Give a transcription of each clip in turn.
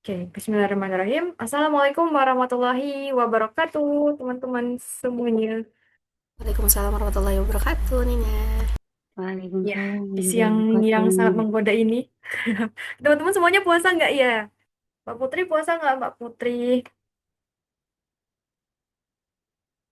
Oke, bismillahirrahmanirrahim. Assalamualaikum warahmatullahi wabarakatuh, teman-teman semuanya. Waalaikumsalam warahmatullahi wabarakatuh, Nina. Ya, Waalaikumsalam di warahmatullahi siang yang sangat wabarakatuh. menggoda ini, teman-teman semuanya puasa nggak ya? Mbak Putri puasa nggak, Mbak Putri?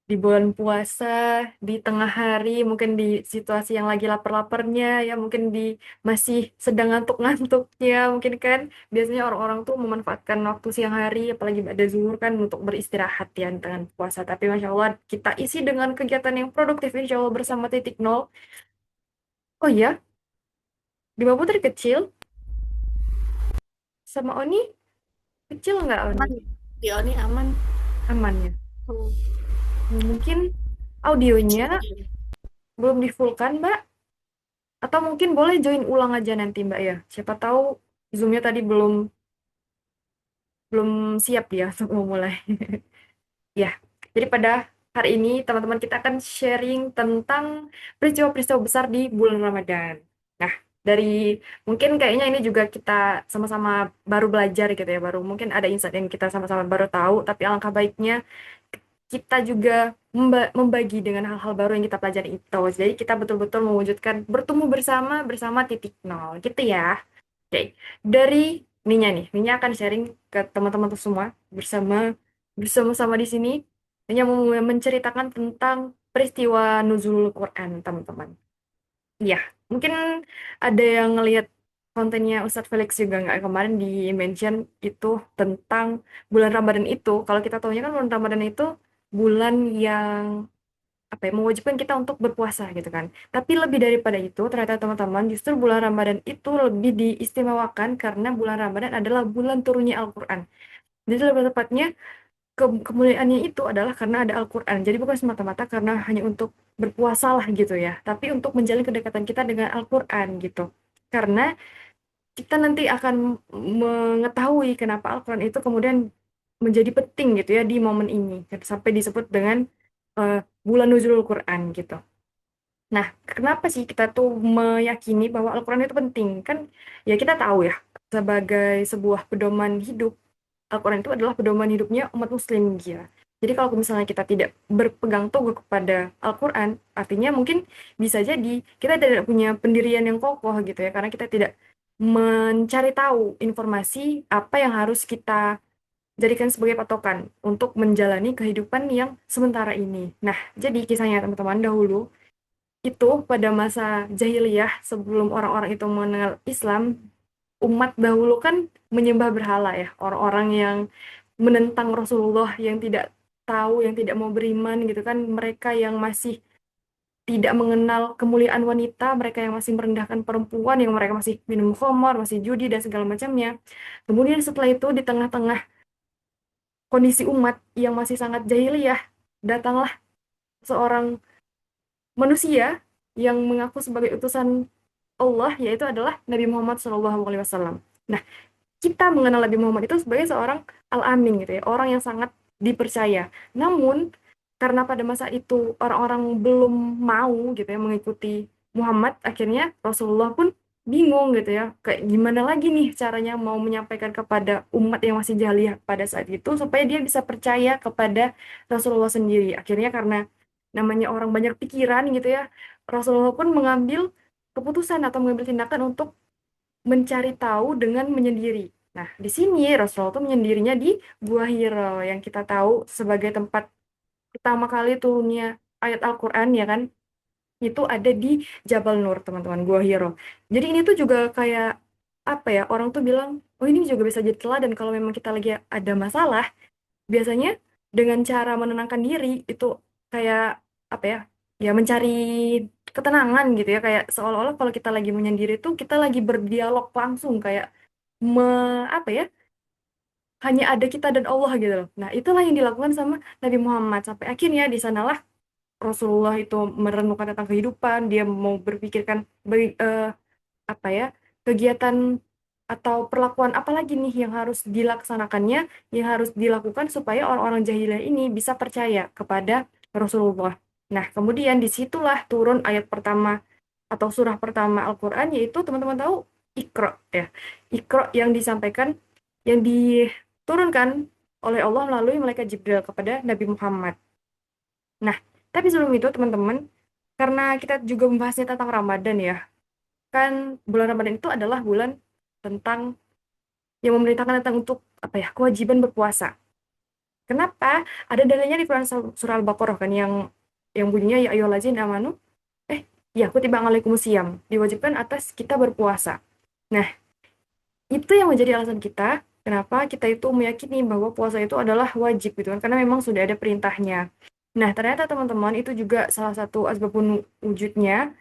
Di bulan puasa, di tengah hari, mungkin di situasi yang lagi lapar-laparnya, ya mungkin di masih sedang ngantuk-ngantuknya, mungkin kan biasanya orang-orang tuh memanfaatkan waktu siang hari, apalagi pada zuhur kan untuk beristirahat ya dengan puasa. Tapi Masya Allah, kita isi dengan kegiatan yang produktif, Insya Allah bersama titik nol. Oh iya, di Mbak Putri kecil, sama Oni kecil nggak Oni? Aman, di Oni aman. Aman ya? Hmm, Mungkin kecil audionya dia. belum di full kan, Mbak? Atau mungkin boleh join ulang aja nanti Mbak ya. Siapa tahu Zoom-nya tadi belum belum siap ya untuk memulai. Ya, jadi pada hari ini teman-teman kita akan sharing tentang peristiwa-peristiwa besar di bulan Ramadan. Nah, dari mungkin kayaknya ini juga kita sama-sama baru belajar gitu ya, baru mungkin ada insight yang kita sama-sama baru tahu, tapi alangkah baiknya kita juga membagi dengan hal-hal baru yang kita pelajari itu. Jadi kita betul-betul mewujudkan bertemu bersama bersama titik nol gitu ya. Oke, dari Ninya akan sharing ke teman-teman tuh semua bersama bersama-sama di sini. Ninya mau menceritakan tentang peristiwa nuzulul Quran, teman-teman. Ya, mungkin ada yang ngelihat kontennya Ustadz Felix juga nggak kemarin di mention itu tentang bulan Ramadan itu. Kalau kita tahunya kan bulan Ramadan itu bulan yang apa ya, mewajibkan kita untuk berpuasa gitu kan. Tapi lebih daripada itu, ternyata teman-teman, justru bulan Ramadan itu lebih diistimewakan karena bulan Ramadan adalah bulan turunnya Al-Quran. Jadi lebih tepatnya kemuliaannya itu adalah karena ada Al-Quran. Jadi bukan semata-mata karena hanya untuk berpuasa lah gitu ya, tapi untuk menjalin kedekatan kita dengan Al-Quran gitu. Karena kita nanti akan mengetahui kenapa Al-Quran itu kemudian menjadi penting gitu ya di momen ini. Sampai disebut dengan eh, bulan nuzulul Quran gitu. Nah, kenapa sih kita tuh meyakini bahwa Al-Quran itu penting? Kan ya kita tahu ya, sebagai sebuah pedoman hidup, Al-Quran itu adalah pedoman hidupnya umat muslim ya. Jadi kalau misalnya kita tidak berpegang teguh kepada Al-Quran, artinya mungkin bisa jadi kita tidak punya pendirian yang kokoh gitu ya, karena kita tidak mencari tahu informasi apa yang harus kita jadikan sebagai patokan untuk menjalani kehidupan yang sementara ini. Nah, jadi kisahnya teman-teman dahulu, itu pada masa jahiliyah sebelum orang-orang itu mengenal Islam, umat dahulu kan menyembah berhala ya, orang-orang yang menentang Rasulullah, yang tidak tahu, yang tidak mau beriman gitu kan, mereka yang masih tidak mengenal kemuliaan wanita, mereka yang masih merendahkan perempuan, yang mereka masih minum khamar, masih judi dan segala macamnya. Kemudian setelah itu di tengah-tengah kondisi umat yang masih sangat jahiliyah, datanglah seorang manusia yang mengaku sebagai utusan Allah, yaitu adalah Nabi Muhammad SAW. Nah, kita mengenal Nabi Muhammad itu sebagai seorang al-amin gitu ya, orang yang sangat dipercaya. Namun, karena pada masa itu orang-orang belum mau gitu ya mengikuti Muhammad, akhirnya Rasulullah pun bingung gitu ya, kayak gimana lagi nih caranya mau menyampaikan kepada umat yang masih jahiliyah pada saat itu supaya dia bisa percaya kepada Rasulullah sendiri. Akhirnya karena namanya orang banyak pikiran gitu ya, Rasulullah pun mengambil keputusan atau mengambil tindakan untuk mencari tahu dengan menyendiri. Nah, di sini Rasulullah tuh menyendirinya di Gua Hiro yang kita tahu sebagai tempat pertama kali turunnya ayat Al-Quran ya kan, itu ada di Jabal Nur, teman-teman, Gua Hiro. Jadi ini tuh juga kayak apa ya, orang tuh bilang, oh ini juga bisa jadi teladan kalau memang kita lagi ada masalah, biasanya dengan cara menenangkan diri itu kayak apa ya, ya mencari ketenangan gitu ya, kayak seolah-olah kalau kita lagi menyendiri tuh kita lagi berdialog langsung kayak me, apa ya, hanya ada kita dan Allah gitu loh. Nah, itulah yang dilakukan sama Nabi Muhammad sampai akhirnya di sanalah Rasulullah itu merenungkan tentang kehidupan, dia mau berpikirkan apa ya, kegiatan atau perlakuan apa lagi nih yang harus dilaksanakannya, yang harus dilakukan supaya orang-orang jahiliyah ini bisa percaya kepada Rasulullah. Nah, kemudian disitulah turun ayat pertama atau surah pertama Al-Quran, yaitu teman-teman tahu Iqra ya. Iqra yang disampaikan yang diturunkan oleh Allah melalui malaikat Jibril kepada Nabi Muhammad. Nah, tapi sebelum itu teman-teman, karena kita juga membahasnya tentang Ramadan ya, kan bulan Ramadan itu adalah bulan tentang yang memerintahkan tentang untuk apa ya, kewajiban berpuasa. Kenapa? Ada dalilnya di Quran surah Al-Baqarah kan yang bunyinya ya ayyuhallazina amanu ya kutiba alaikumusiyam, diwajibkan atas kita berpuasa. Nah, itu yang menjadi alasan kita kenapa kita itu meyakini bahwa puasa itu adalah wajib gitu kan, karena memang sudah ada perintahnya. Nah, ternyata teman-teman itu juga salah satu asbabun wujudnya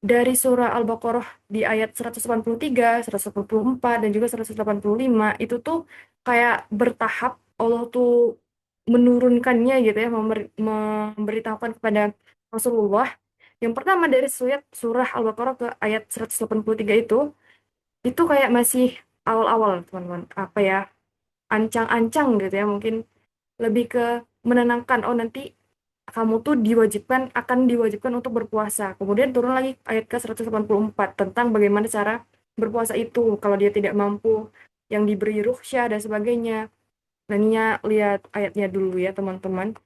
dari surah Al-Baqarah di ayat 183, 184, dan juga 185 itu tuh kayak bertahap Allah tuh menurunkannya gitu ya, memberitahukan kepada Rasulullah. Yang pertama dari surah Al-Baqarah ke ayat 183 itu kayak masih awal-awal teman-teman. Apa ya, ancang-ancang gitu ya, mungkin lebih ke menenangkan, oh nanti kamu tuh akan diwajibkan untuk berpuasa. Kemudian turun lagi ayat ke 184 tentang bagaimana cara berpuasa itu kalau dia tidak mampu, yang diberi rukhsah dan sebagainya. Nah, ini ya, lihat ayatnya dulu ya teman-teman.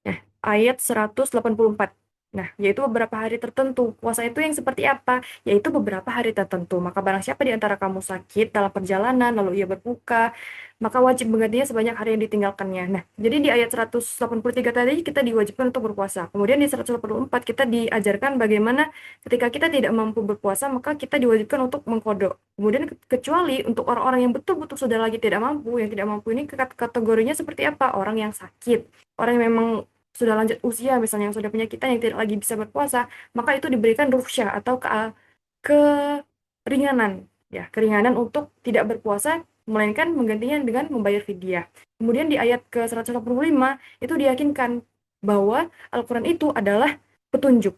Nah, ayat 184. Nah, yaitu beberapa hari tertentu. Puasa itu yang seperti apa? Yaitu beberapa hari tertentu. Maka barang siapa di antara kamu sakit dalam perjalanan, lalu ia berbuka, maka wajib menggantinya sebanyak hari yang ditinggalkannya. Nah, jadi di ayat 183 tadi kita diwajibkan untuk berpuasa. Kemudian di 184 kita diajarkan bagaimana ketika kita tidak mampu berpuasa, maka kita diwajibkan untuk mengkodok. Kemudian kecuali untuk orang-orang yang betul-betul sudah lagi tidak mampu, yang tidak mampu ini kategorinya seperti apa? Orang yang sakit, orang yang memang sudah lanjut usia, misalnya yang sudah penyakitan yang tidak lagi bisa berpuasa, maka itu diberikan rukhsah atau keringanan, ya, keringanan untuk tidak berpuasa, melainkan menggantinya dengan membayar fidyah. Kemudian di ayat ke 185 itu diyakinkan bahwa Al-Quran itu adalah petunjuk.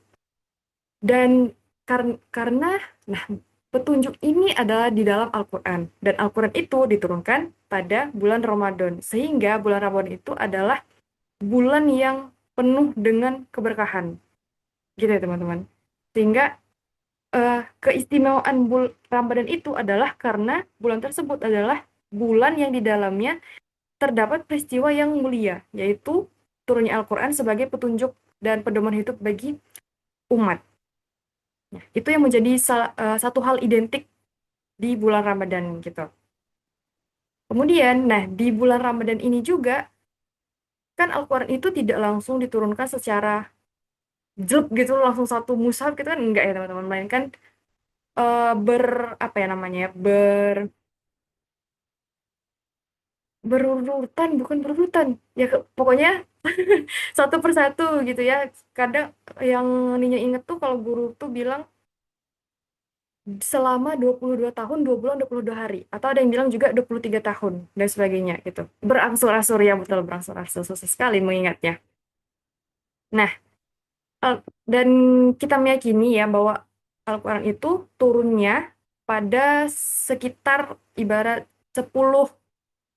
Dan karena, nah, petunjuk ini adalah di dalam Al-Quran. Dan Al-Quran itu diturunkan pada bulan Ramadan. Sehingga bulan Ramadan itu adalah bulan yang penuh dengan keberkahan. Gitu ya teman-teman. Sehingga keistimewaan Ramadan itu adalah karena bulan tersebut adalah bulan yang di dalamnya terdapat peristiwa yang mulia, yaitu turunnya Al-Quran sebagai petunjuk dan pedoman hidup bagi umat. Nah, itu yang menjadi satu hal identik di bulan Ramadan gitu. Kemudian, nah di bulan Ramadan ini juga kan Al-Quran itu tidak langsung diturunkan secara jelek gitu langsung satu mushaf gitu kan, enggak ya teman-teman, melainkan ber apa ya namanya ya, berurutan, bukan berurutan ya, pokoknya satu persatu gitu ya. Kadang yang Ninya inget tuh kalau guru tuh bilang selama 22 tahun 2 bulan 22 hari, atau ada yang bilang juga 23 tahun dan sebagainya gitu, berangsur-angsur ya, betul, berangsur-angsur, susah sekali mengingatnya. Nah, eh, dan kita meyakini ya bahwa Al-Quran itu turunnya pada sekitar ibarat 10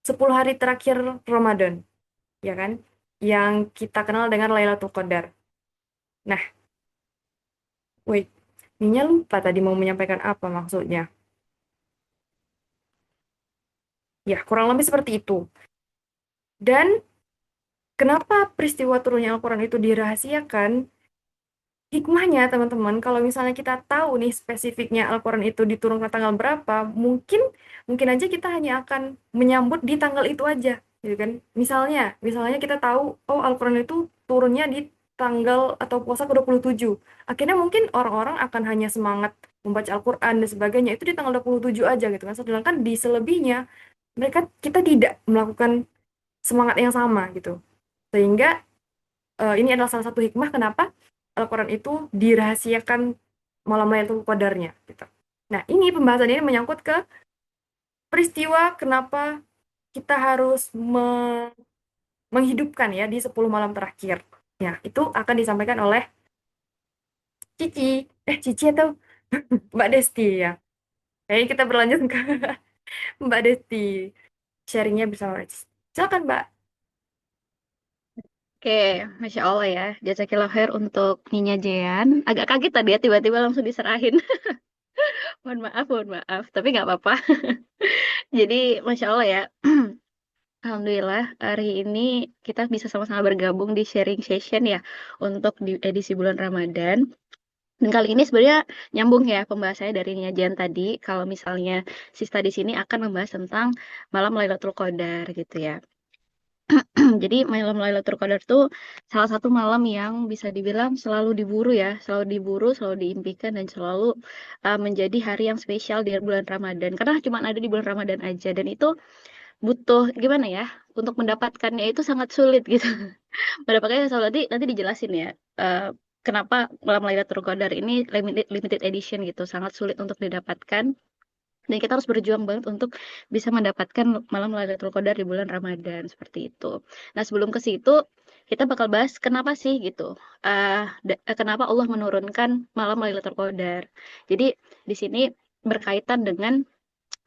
10 hari terakhir Ramadan, ya kan? Yang kita kenal dengan Lailatul Qadar. Nah, wait, Ninya lupa tadi mau menyampaikan apa maksudnya. Ya, kurang lebih seperti itu. Dan kenapa peristiwa turunnya Al-Quran itu dirahasiakan? Hikmahnya, teman-teman, kalau misalnya kita tahu nih spesifiknya Al-Quran itu diturunkan tanggal berapa, mungkin mungkin aja kita hanya akan menyambut di tanggal itu aja, gitu kan? Misalnya kita tahu, oh Al-Quran itu turunnya di tanggal atau puasa ke-27. Akhirnya mungkin orang-orang akan hanya semangat membaca Al-Quran dan sebagainya itu di tanggal 27 aja gitu kan. Sedangkan di selebihnya kita tidak melakukan semangat yang sama gitu. Sehingga ini adalah salah satu hikmah kenapa Al-Quran itu dirahasiakan malam Lailatul Qadarnya gitu. Nah, ini pembahasan ini menyangkut ke peristiwa kenapa kita harus menghidupkan ya di 10 malam terakhir. Ya, itu akan disampaikan oleh Cici. Cici atau Mbak Desti ya. Kayaknya kita berlanjut ke Mbak Desti sharingnya bersama. Silakan, Mbak. Oke, Masya Allah ya. Jazakillah khair untuk Nyinya Jean. Agak kaget tadi ya, tiba-tiba langsung diserahin. Mohon maaf, mohon maaf. Tapi nggak apa-apa. Jadi, Masya Allah ya. Alhamdulillah, hari ini kita bisa sama-sama bergabung di sharing session ya untuk di edisi bulan Ramadan. Dan kali ini sebenarnya nyambung ya pembahasannya dari Niajan tadi. Kalau misalnya Sista di sini akan membahas tentang malam Lailatul Qadar gitu ya. Jadi malam Lailatul Qadar tuh salah satu malam yang bisa dibilang selalu diburu ya, selalu diburu, selalu diimpikan dan selalu menjadi hari yang spesial di bulan Ramadan. Karena cuma ada di bulan Ramadan aja dan itu butuh gimana ya? Untuk mendapatkannya itu sangat sulit gitu. Mendapatkannya selalu nanti dijelasin ya. Kenapa malam Lailatul Qadar ini limited edition gitu, sangat sulit untuk didapatkan. Dan kita harus berjuang banget untuk bisa mendapatkan malam Lailatul Qadar di bulan Ramadan seperti itu. Nah, sebelum ke situ kita bakal bahas kenapa sih gitu. Kenapa Allah menurunkan malam Lailatul Qadar. Jadi di sini berkaitan dengan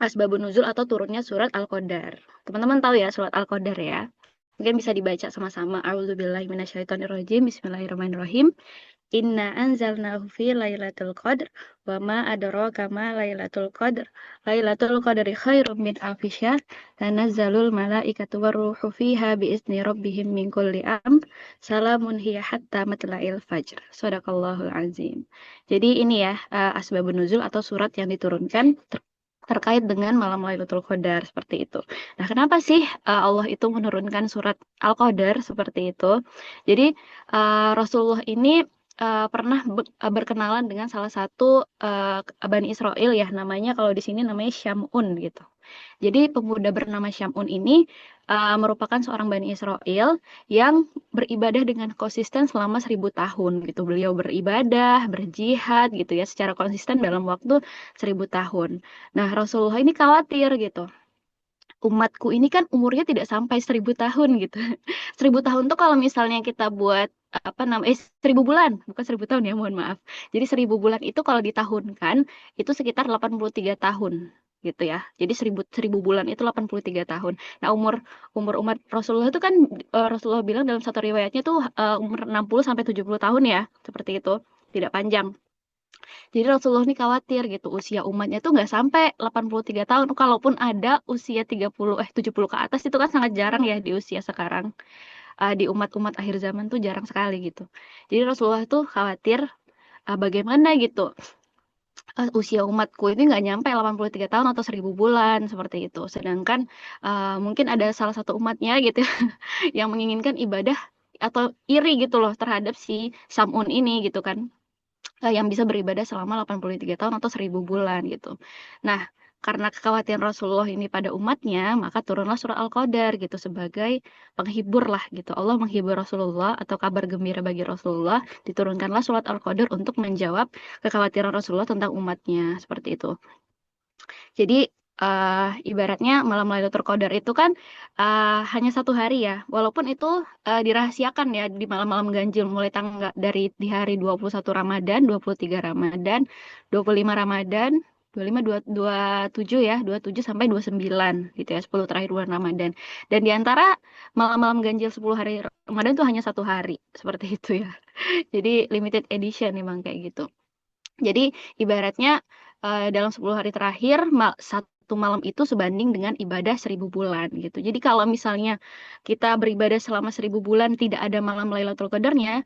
asbabun nuzul atau turunnya surat Al-Qadar. Teman-teman tahu ya surat Al-Qadar ya? Mungkin bisa dibaca sama-sama. A'udzubillahi minasyaitonirrajim. Bismillahirrahmanirrahim. Inna anzalnahu fi lailatul qadr wa ma adraka ma lailatul qadr. Lailatul qadri khairum min alfi syahr. Tanazzalul malaikatu warruhu fiha biizni rabbihim min kulli amr. Salamun hiya hatta matla'il fajr. Shadaqallahul azim. Jadi ini ya asbabun nuzul atau surat yang diturunkan terkait dengan malam Lailatul Qadar seperti itu. Nah, kenapa sih Allah itu menurunkan surat Al-Qadar seperti itu? Jadi Rasulullah ini pernah berkenalan dengan salah satu Bani Israel ya, namanya kalau di sini namanya Syamun gitu. Jadi pemuda bernama Syamun ini merupakan seorang Bani Israel yang beribadah dengan konsisten selama 1000 tahun gitu. Beliau beribadah, berjihad gitu ya secara konsisten dalam waktu 1000 tahun. Nah, Rasulullah ini khawatir gitu. Umatku ini kan umurnya tidak sampai 1000 tahun gitu. 1000 tahun tuh kalau misalnya kita buat apa namanya 1000 bulan, bukan 1000 tahun ya, mohon maaf. Jadi 1000 bulan itu kalau ditahunkan itu sekitar 83 tahun gitu ya. Jadi 1000 bulan itu 83 tahun. Nah, umur umur umat Rasulullah itu kan Rasulullah bilang dalam satu riwayatnya tuh umur 60 sampai 70 tahun ya, seperti itu. Tidak panjang. Jadi Rasulullah ini khawatir gitu, usia umatnya tuh nggak sampai 83 tahun. Kalaupun ada usia 70 ke atas itu kan sangat jarang ya di usia sekarang. Di umat-umat akhir zaman tuh jarang sekali gitu. Jadi Rasulullah tuh khawatir bagaimana gitu. Usia umatku ini nggak nyampe 83 tahun atau 1000 bulan seperti itu. Sedangkan mungkin ada salah satu umatnya gitu yang menginginkan ibadah atau iri gitu loh terhadap si Samun ini gitu kan. Yang bisa beribadah selama 83 tahun atau 1000 bulan gitu. Nah, karena kekhawatiran Rasulullah ini pada umatnya, maka turunlah surah Al-Qadar gitu sebagai penghibur lah gitu. Allah menghibur Rasulullah atau kabar gembira bagi Rasulullah, diturunkanlah surat Al-Qadar untuk menjawab kekhawatiran Rasulullah tentang umatnya, seperti itu. Jadi ibaratnya malam Lailatul Qadar itu kan hanya 1 hari ya, walaupun itu dirahasiakan ya di malam-malam ganjil mulai dari di hari 21 Ramadan, 23 Ramadan, 25 Ramadan, 25, 27 ya, 27 sampai 29 gitu ya, 10 terakhir bulan Ramadan. Dan di antara malam-malam ganjil 10 hari Ramadan itu hanya 1 hari, seperti itu ya. Jadi limited edition memang kayak gitu. Jadi ibaratnya dalam 10 hari terakhir satu malam itu sebanding dengan ibadah 1000 bulan gitu. Jadi kalau misalnya kita beribadah selama 1000 bulan tidak ada malam Lailatul Qadarnya,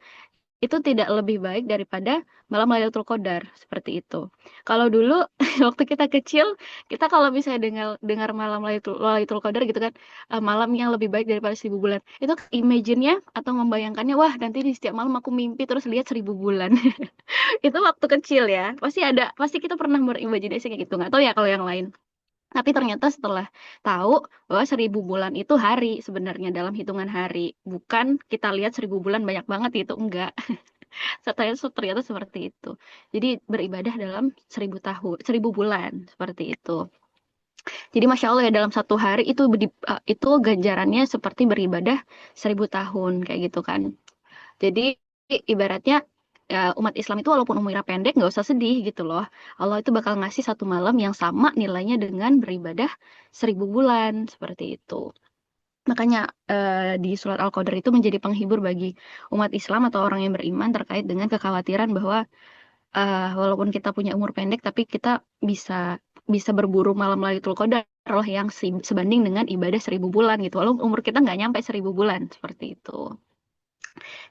itu tidak lebih baik daripada malam Lailatul Qadar seperti itu. Kalau dulu waktu kita kecil, kita kalau misalnya dengar dengar malam Lailatul Qadar gitu kan, malam yang lebih baik daripada 1000 bulan. Itu imagine-nya atau membayangkannya, wah nanti di setiap malam aku mimpi terus lihat 1000 bulan. Itu waktu kecil ya. Pasti kita pernah berimajinasi kayak gitu. Nggak tahu ya kalau yang lain. Tapi ternyata setelah tahu bahwa 1000 bulan itu hari sebenarnya dalam hitungan hari. Bukan kita lihat 1000 bulan banyak banget gitu. Enggak. Ternyata seperti itu. Jadi beribadah dalam 1000 tahun, 1000 bulan seperti itu. Jadi Masya Allah ya dalam 1 hari itu ganjarannya seperti beribadah 1000 tahun kayak gitu kan. Jadi ibaratnya umat Islam itu walaupun umurnya pendek nggak usah sedih gitu loh. Allah itu bakal ngasih satu malam yang sama nilainya dengan beribadah 1000 bulan seperti itu. Makanya di surat Al-Qadar itu menjadi penghibur bagi umat Islam atau orang yang beriman terkait dengan kekhawatiran bahwa walaupun kita punya umur pendek tapi kita bisa berburu malam Lailatul Qadar loh yang sebanding dengan ibadah 1000 bulan gitu. Walaupun umur kita nggak nyampe 1000 bulan seperti itu.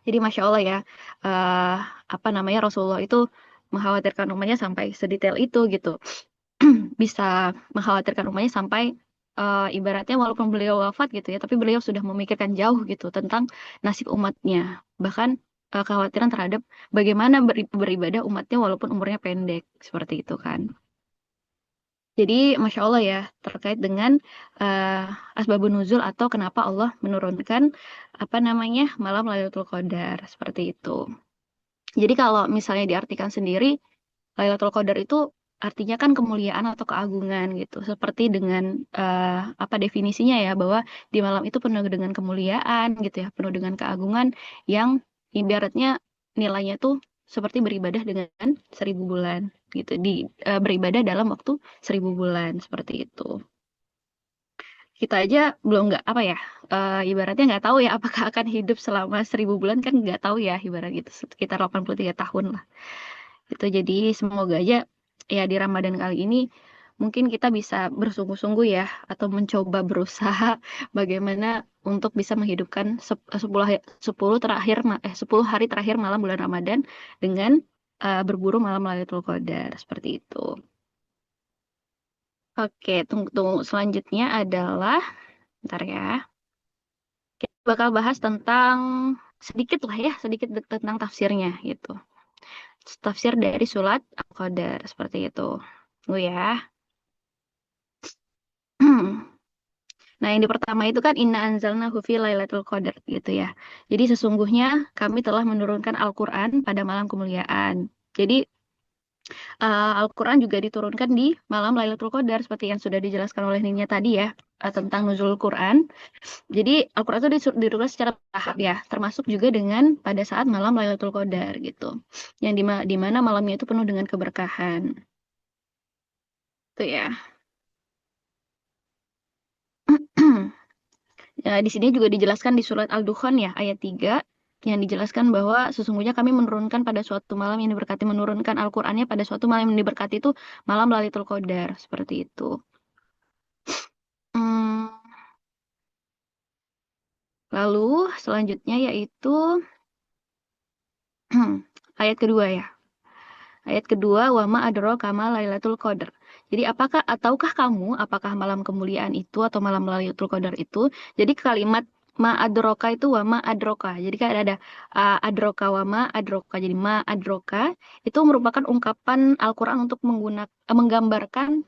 Jadi Masya Allah ya, eh apa namanya Rasulullah itu mengkhawatirkan umatnya sampai sedetail itu gitu. Bisa mengkhawatirkan umatnya sampai ibaratnya walaupun beliau wafat gitu ya, tapi beliau sudah memikirkan jauh gitu tentang nasib umatnya. Bahkan kekhawatiran terhadap bagaimana beribadah umatnya walaupun umurnya pendek seperti itu kan. Jadi Masya Allah ya terkait dengan asbabun nuzul atau kenapa Allah menurunkan apa namanya malam Lailatul Qadar seperti itu. Jadi kalau misalnya diartikan sendiri, Lailatul Qadar itu artinya kan kemuliaan atau keagungan gitu. Seperti dengan apa definisinya ya, bahwa di malam itu penuh dengan kemuliaan gitu ya, penuh dengan keagungan yang ibaratnya nilainya tuh seperti beribadah dengan 1000 bulan gitu. Beribadah dalam waktu 1000 bulan seperti itu. Kita aja belum nggak apa ya, ibaratnya nggak tahu ya apakah akan hidup selama 1000 bulan kan nggak tahu ya ibarat gitu sekitar 83 tahun lah. Itu jadi semoga aja ya di Ramadan kali ini mungkin kita bisa bersungguh-sungguh ya atau mencoba berusaha bagaimana untuk bisa menghidupkan 10 terakhir 10 hari terakhir malam bulan Ramadan dengan berburu malam Lailatul Qadar seperti itu. Oke, tunggu selanjutnya adalah bentar ya. Kita bakal bahas tentang sedikit lah ya, sedikit tentang tafsirnya gitu. Tafsir dari surat Al-Qadar seperti itu. Tunggu ya. Nah, yang di pertama itu kan inna anzalnahu fi lailatul qadar gitu ya. Jadi sesungguhnya kami telah menurunkan Al-Qur'an pada malam kemuliaan. Jadi Al-Qur'an juga diturunkan di malam Lailatul Qadar seperti yang sudah dijelaskan oleh Ninya tadi ya, tentang nuzul Quran. Jadi Al-Qur'an itu diturunkan secara bertahap ya, termasuk juga dengan pada saat malam Lailatul Qadar gitu. Yang di mana malamnya itu penuh dengan keberkahan. Itu ya. Ya, di sini juga dijelaskan di surat Al-Dukhan ya, ayat 3, yang dijelaskan bahwa sesungguhnya kami menurunkan pada suatu malam yang diberkati, menurunkan Al-Qur'annya pada suatu malam yang diberkati itu malam Lailatul Qadar, seperti itu. Hmm, lalu selanjutnya yaitu ayat kedua ya. Ayat kedua, wama adraka ma Lailatul Qadar. Jadi tahukah kamu apakah malam kemuliaan itu atau malam Lailatul Qadar itu? Jadi kalimat ma adroka itu wama adroka. Jadi kan ada adroka wama adroka. Jadi ma adroka itu merupakan ungkapan Al-Qur'an untuk menggambarkan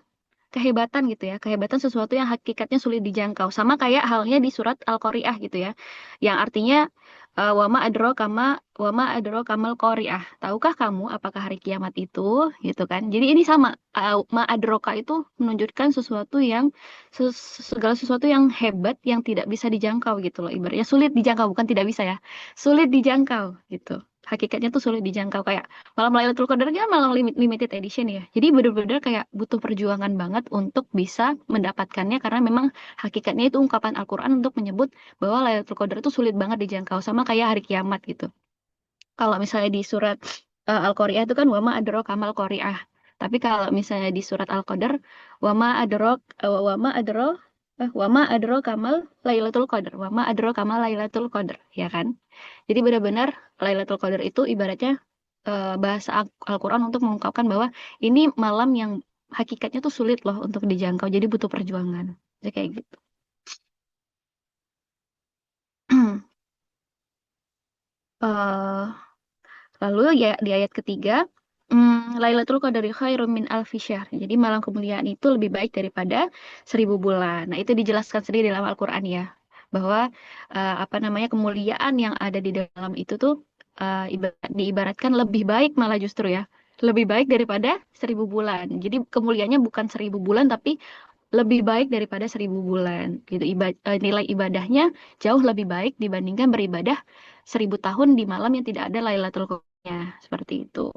kehebatan gitu ya, kehebatan sesuatu yang hakikatnya sulit dijangkau. Sama kayak halnya di surat Al-Qari'ah gitu ya. Yang artinya wama adro kamal qari'ah. Tahukah kamu apakah hari kiamat itu? Gitu kan. Jadi ini sama. Ma adroka itu menunjukkan sesuatu yang segala sesuatu yang hebat yang tidak bisa dijangkau gitu loh. Ibaratnya sulit dijangkau, bukan tidak bisa ya. Sulit dijangkau gitu. Hakikatnya tuh sulit dijangkau kayak malam Lailatul Qadar kan malam limited edition ya. Jadi bener-bener kayak butuh perjuangan banget untuk bisa mendapatkannya karena memang hakikatnya itu ungkapan Al-Qur'an untuk menyebut bahwa Lailatul Qadar itu sulit banget dijangkau sama kayak hari kiamat gitu. Kalau misalnya di surat Al-Qari'ah itu kan wama adro kamal qari'ah. Tapi kalau misalnya di surat Al-Qadar wama adro kamal Lailatul Qadar. Wama adro kamal Lailatul Qadar, ya kan? Jadi benar-benar Lailatul Qadar itu ibaratnya bahasa Al-Qur'an untuk mengungkapkan bahwa ini malam yang hakikatnya tuh sulit loh untuk dijangkau. Jadi butuh perjuangan. Jadi kayak gitu. Eh, lalu ya di ayat ketiga, Lailatul Qadari khairum min alfi syahr. Jadi malam kemuliaan itu lebih baik daripada 1000 bulan. Nah, itu dijelaskan sendiri dalam Al-Qur'an ya, bahwa apa namanya kemuliaan yang ada di dalam itu tuh diibaratkan lebih baik malah justru ya. Lebih baik daripada 1000 bulan. Jadi kemuliaannya bukan 1000 bulan tapi lebih baik daripada 1000 bulan. Gitu. Nilai ibadahnya jauh lebih baik dibandingkan beribadah 1000 tahun di malam yang tidak ada Lailatul Qadarnya. Seperti itu.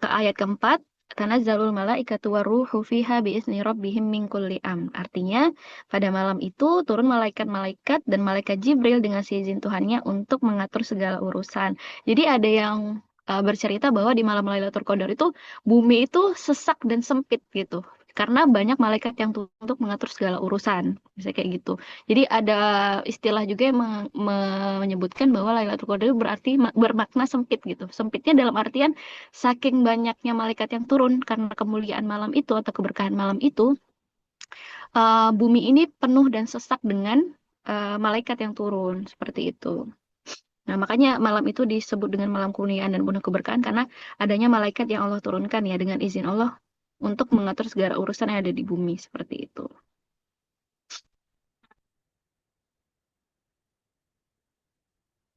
Ayat keempat, tanazzalul malaikatu waruhu fiha biizni rabbihim min kulli Artinya, pada malam itu turun malaikat-malaikat dan malaikat Jibril dengan seizin Tuhannya untuk mengatur segala urusan. Jadi ada yang bercerita bahwa di malam Lailatul Qadar itu bumi itu sesak dan sempit gitu. Karena banyak malaikat yang turun untuk mengatur segala urusan, misalnya kayak gitu. Jadi ada istilah juga yang menyebutkan bahwa Lailatul Qadar itu berarti bermakna sempit gitu. Sempitnya dalam artian saking banyaknya malaikat yang turun karena kemuliaan malam itu atau keberkahan malam itu, bumi ini penuh dan sesak dengan malaikat yang turun seperti itu. Nah, makanya malam itu disebut dengan malam kemuliaan dan penuh keberkahan karena adanya malaikat yang Allah turunkan ya dengan izin Allah untuk mengatur segala urusan yang ada di bumi seperti itu.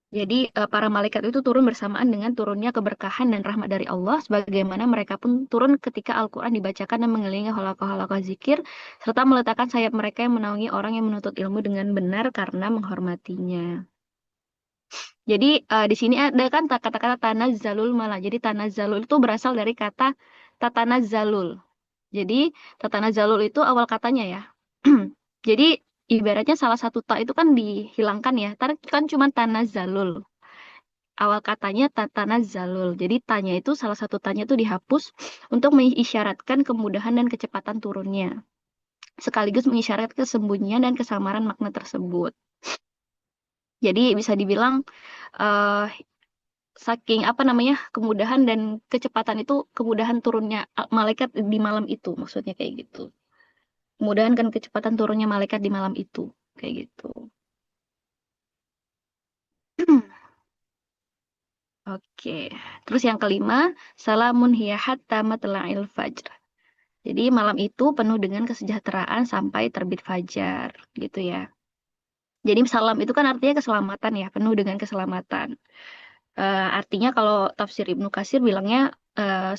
Jadi para malaikat itu turun bersamaan dengan turunnya keberkahan dan rahmat dari Allah, sebagaimana mereka pun turun ketika Al-Quran dibacakan dan mengelilingi halaqah-halaqah zikir, serta meletakkan sayap mereka yang menaungi orang yang menuntut ilmu dengan benar karena menghormatinya. Jadi di sini ada kan kata-kata tanazzalul malah. Jadi tanazzalul itu berasal dari kata tatanazzalul. Jadi tatanazzalul itu awal katanya ya. Jadi ibaratnya salah satu ta itu kan dihilangkan ya. Tar kan cuma tanazzalul. Awal katanya tatanazzalul. Jadi tanya itu salah satu tanya itu dihapus untuk mengisyaratkan kemudahan dan kecepatan turunnya. Sekaligus mengisyaratkan kesembunyian dan kesamaran makna tersebut. Jadi bisa dibilang eh saking apa namanya kemudahan dan kecepatan itu kemudahan turunnya malaikat di malam itu maksudnya kayak gitu. Kemudahan kan kecepatan turunnya malaikat di malam itu kayak gitu. Oke. Terus yang kelima, salamun hiya hatta matla'il fajr. Jadi malam itu penuh dengan kesejahteraan sampai terbit fajar gitu ya. Jadi salam itu kan artinya keselamatan ya, penuh dengan keselamatan. Artinya kalau tafsir Ibnu Katsir bilangnya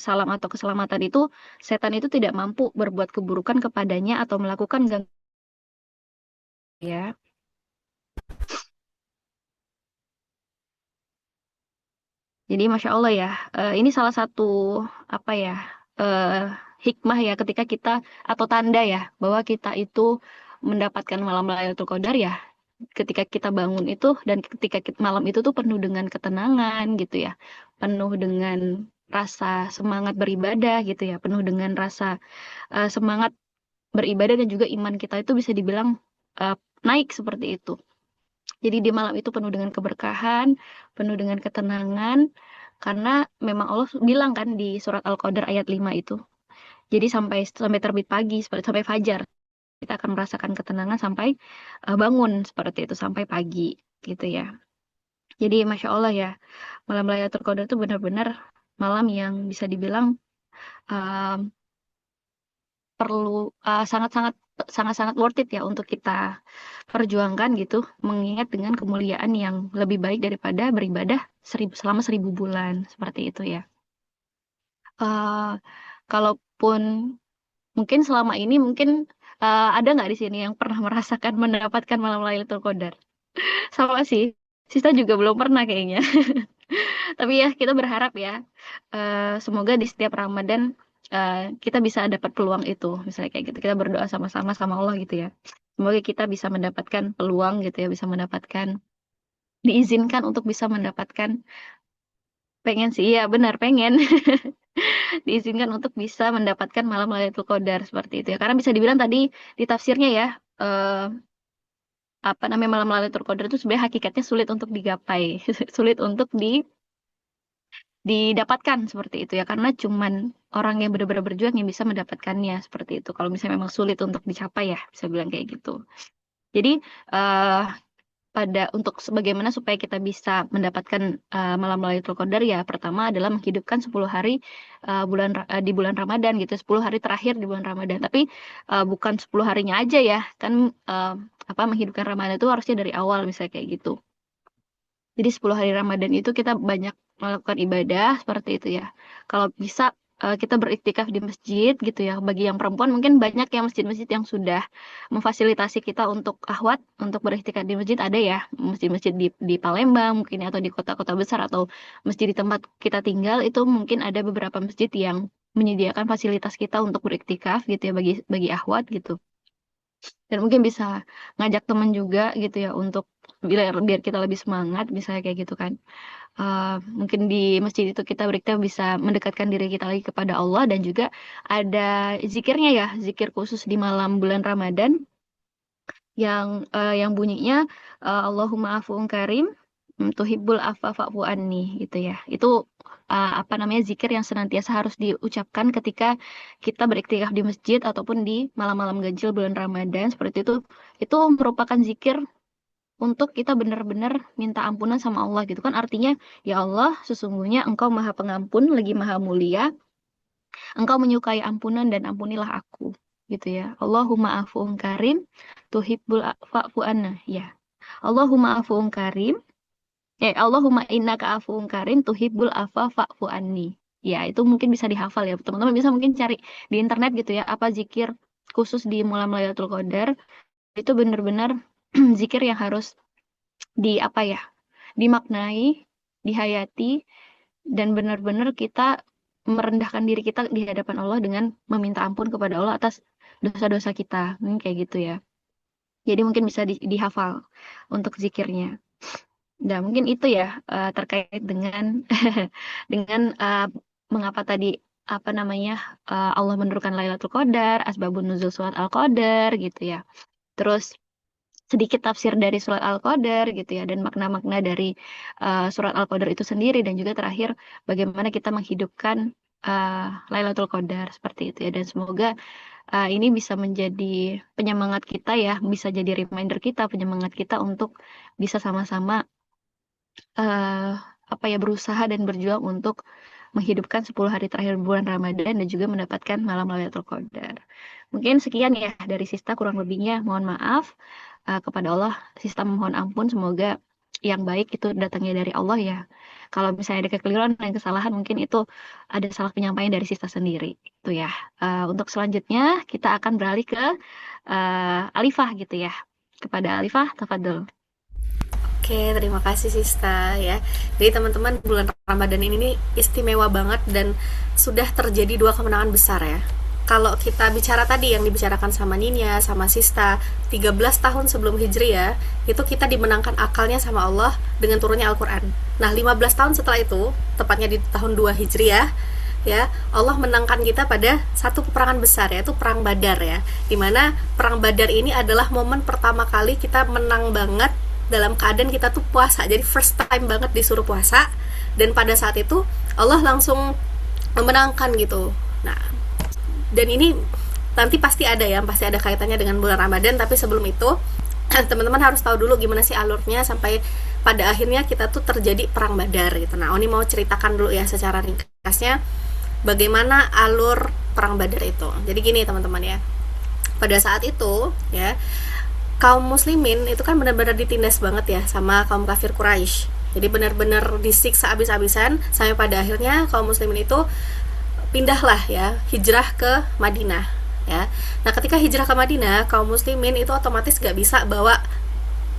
salam atau keselamatan itu setan itu tidak mampu berbuat keburukan kepadanya atau melakukan gangguan ya. Jadi Masya Allah ya, ini salah satu apa ya eh, hikmah ya ketika kita atau tanda ya bahwa kita itu mendapatkan malam Lailatul Qadar ya. Ketika kita bangun itu dan ketika malam itu tuh penuh dengan ketenangan gitu ya, penuh dengan rasa semangat beribadah gitu ya, penuh dengan rasa semangat beribadah dan juga iman kita itu bisa dibilang eh, naik seperti itu. Jadi di malam itu penuh dengan keberkahan, penuh dengan ketenangan, karena memang Allah bilang kan di surat Al-Qadar ayat 5 itu. Jadi sampai sampai terbit pagi, seperti sampai fajar, kita akan merasakan ketenangan sampai bangun seperti itu sampai pagi gitu ya. Jadi Masya Allah ya, malam Lailatul Qadar itu benar-benar malam yang bisa dibilang um, perlu sangat-sangat sangat-sangat worth it ya untuk kita perjuangkan gitu, mengingat dengan kemuliaan yang lebih baik daripada beribadah selama 1.000 bulan seperti itu ya. Eh, Kalaupun mungkin selama ini mungkin ada nggak di sini yang pernah merasakan mendapatkan malam Lailatul Qadar? Sama sih, Sista juga belum pernah kayaknya. Tapi ya kita berharap ya, semoga di setiap Ramadan kita bisa dapat peluang itu, misalnya kayak gitu. Kita berdoa sama-sama sama Allah gitu ya. Semoga kita bisa mendapatkan peluang gitu ya, bisa mendapatkan diizinkan untuk bisa mendapatkan pengen sih, iya benar pengen diizinkan untuk bisa mendapatkan malam Lailatul Qadar seperti itu ya. Karena bisa dibilang tadi di tafsirnya ya, apa namanya malam Lailatul Qadar itu sebenarnya hakikatnya sulit untuk digapai, sulit untuk didapatkan seperti itu ya karena cuman orang yang benar-benar berjuang yang bisa mendapatkannya seperti itu kalau misalnya memang sulit untuk dicapai ya bisa bilang kayak gitu jadi eh pada untuk bagaimana supaya kita bisa mendapatkan malam Lailatul Qadar ya pertama adalah menghidupkan 10 hari di bulan Ramadan gitu 10 hari terakhir di bulan Ramadan tapi bukan 10 harinya aja ya kan apa menghidupkan Ramadan itu harusnya dari awal misalnya kayak gitu jadi 10 hari Ramadan itu kita banyak melakukan ibadah seperti itu ya. Kalau bisa kita beriktikaf di masjid gitu ya. Bagi yang perempuan mungkin banyak yang masjid-masjid yang sudah memfasilitasi kita untuk ahwat, untuk beriktikaf di masjid ada ya. Masjid-masjid di Palembang mungkin ya, atau di kota-kota besar atau masjid di tempat kita tinggal itu mungkin ada beberapa masjid yang menyediakan fasilitas kita untuk beriktikaf gitu ya bagi bagi ahwat gitu. Dan mungkin bisa ngajak teman juga gitu ya untuk biar kita lebih semangat, misalnya kayak gitu kan. Mungkin di masjid itu kita bisa mendekatkan diri kita lagi kepada Allah, dan juga ada zikirnya ya, zikir khusus di malam bulan Ramadan yang bunyinya Allahumma afuun karim, tuhibbul afwa fa'fu anni gitu ya. Itu apa namanya, zikir yang senantiasa harus diucapkan ketika kita beriktikaf di masjid ataupun di malam-malam ganjil bulan Ramadan seperti itu. Itu merupakan zikir untuk kita benar-benar minta ampunan sama Allah gitu kan. Artinya, ya Allah, sesungguhnya Engkau Maha Pengampun, lagi Maha Mulia. Engkau menyukai ampunan dan ampunilah aku. Gitu ya. Allahumma afuun karim, tuhibbul fa'fu anna. Ya. Allahumma afuun karim. Allahumma innaka afuun karim, tuhibbul afwa fa'fu anni. Ya, itu mungkin bisa dihafal ya. Teman-teman bisa mungkin cari di internet gitu ya, apa zikir khusus di malam Lailatul Qadar. Itu benar-benar zikir yang harus dimaknai, dihayati, dan benar-benar kita merendahkan diri kita di hadapan Allah dengan meminta ampun kepada Allah atas dosa-dosa kita. Kayak gitu ya. Jadi mungkin bisa dihafal untuk zikirnya. Dan mungkin itu ya terkait dengan dengan mengapa tadi Allah menurunkan Lailatul Qadar, asbabun nuzul surat Al-Qadar gitu ya. Terus sedikit tafsir dari surat Al-Qadar gitu ya, dan makna-makna dari surat Al-Qadar itu sendiri, dan juga terakhir bagaimana kita menghidupkan Lailatul Qadar seperti itu ya. Dan semoga ini bisa menjadi penyemangat kita ya, bisa jadi reminder kita, penyemangat kita untuk bisa sama-sama berusaha dan berjuang untuk menghidupkan 10 hari terakhir bulan Ramadan dan juga mendapatkan malam Lailatul Qadar. Mungkin sekian ya dari Sista, kurang lebihnya mohon maaf. Kepada Allah Sista mohon ampun, semoga yang baik itu datangnya dari Allah ya. Kalau misalnya ada kekeliruan dan kesalahan, mungkin itu ada salah penyampaian dari Sista sendiri itu ya. Untuk selanjutnya kita akan beralih ke Alifah gitu ya. Kepada Alifah, tafadhol. Oke, terima kasih Sista ya. Jadi teman-teman, bulan Ramadan ini nih istimewa banget dan sudah terjadi 2 kemenangan besar ya. Kalau kita bicara tadi yang dibicarakan sama Ninya, sama Sista, 13 tahun sebelum Hijriah, itu kita dimenangkan akalnya sama Allah dengan turunnya Al-Quran. Nah, 15 tahun setelah itu, tepatnya di tahun 2 Hijriah, ya, Allah menangkan kita pada satu peperangan besar, yaitu Perang Badar ya. Dimana Perang Badar ini adalah momen pertama kali kita menang banget dalam keadaan kita tuh puasa. Jadi first time banget disuruh puasa, dan pada saat itu Allah langsung memenangkan gitu. Nah, dan ini nanti pasti ada kaitannya dengan bulan Ramadan, tapi sebelum itu teman-teman harus tahu dulu gimana sih alurnya sampai pada akhirnya kita tuh terjadi Perang Badar gitu. Nah, Oni mau ceritakan dulu ya secara ringkasnya bagaimana alur Perang Badar itu. Jadi gini teman-teman ya, pada saat itu ya, kaum muslimin itu kan benar-benar ditindas banget ya sama kaum kafir Quraisy. Jadi benar-benar disiksa habis-habisan sampai pada akhirnya kaum muslimin itu pindahlah ya, hijrah ke Madinah ya. Nah, ketika hijrah ke Madinah, kaum muslimin itu otomatis gak bisa bawa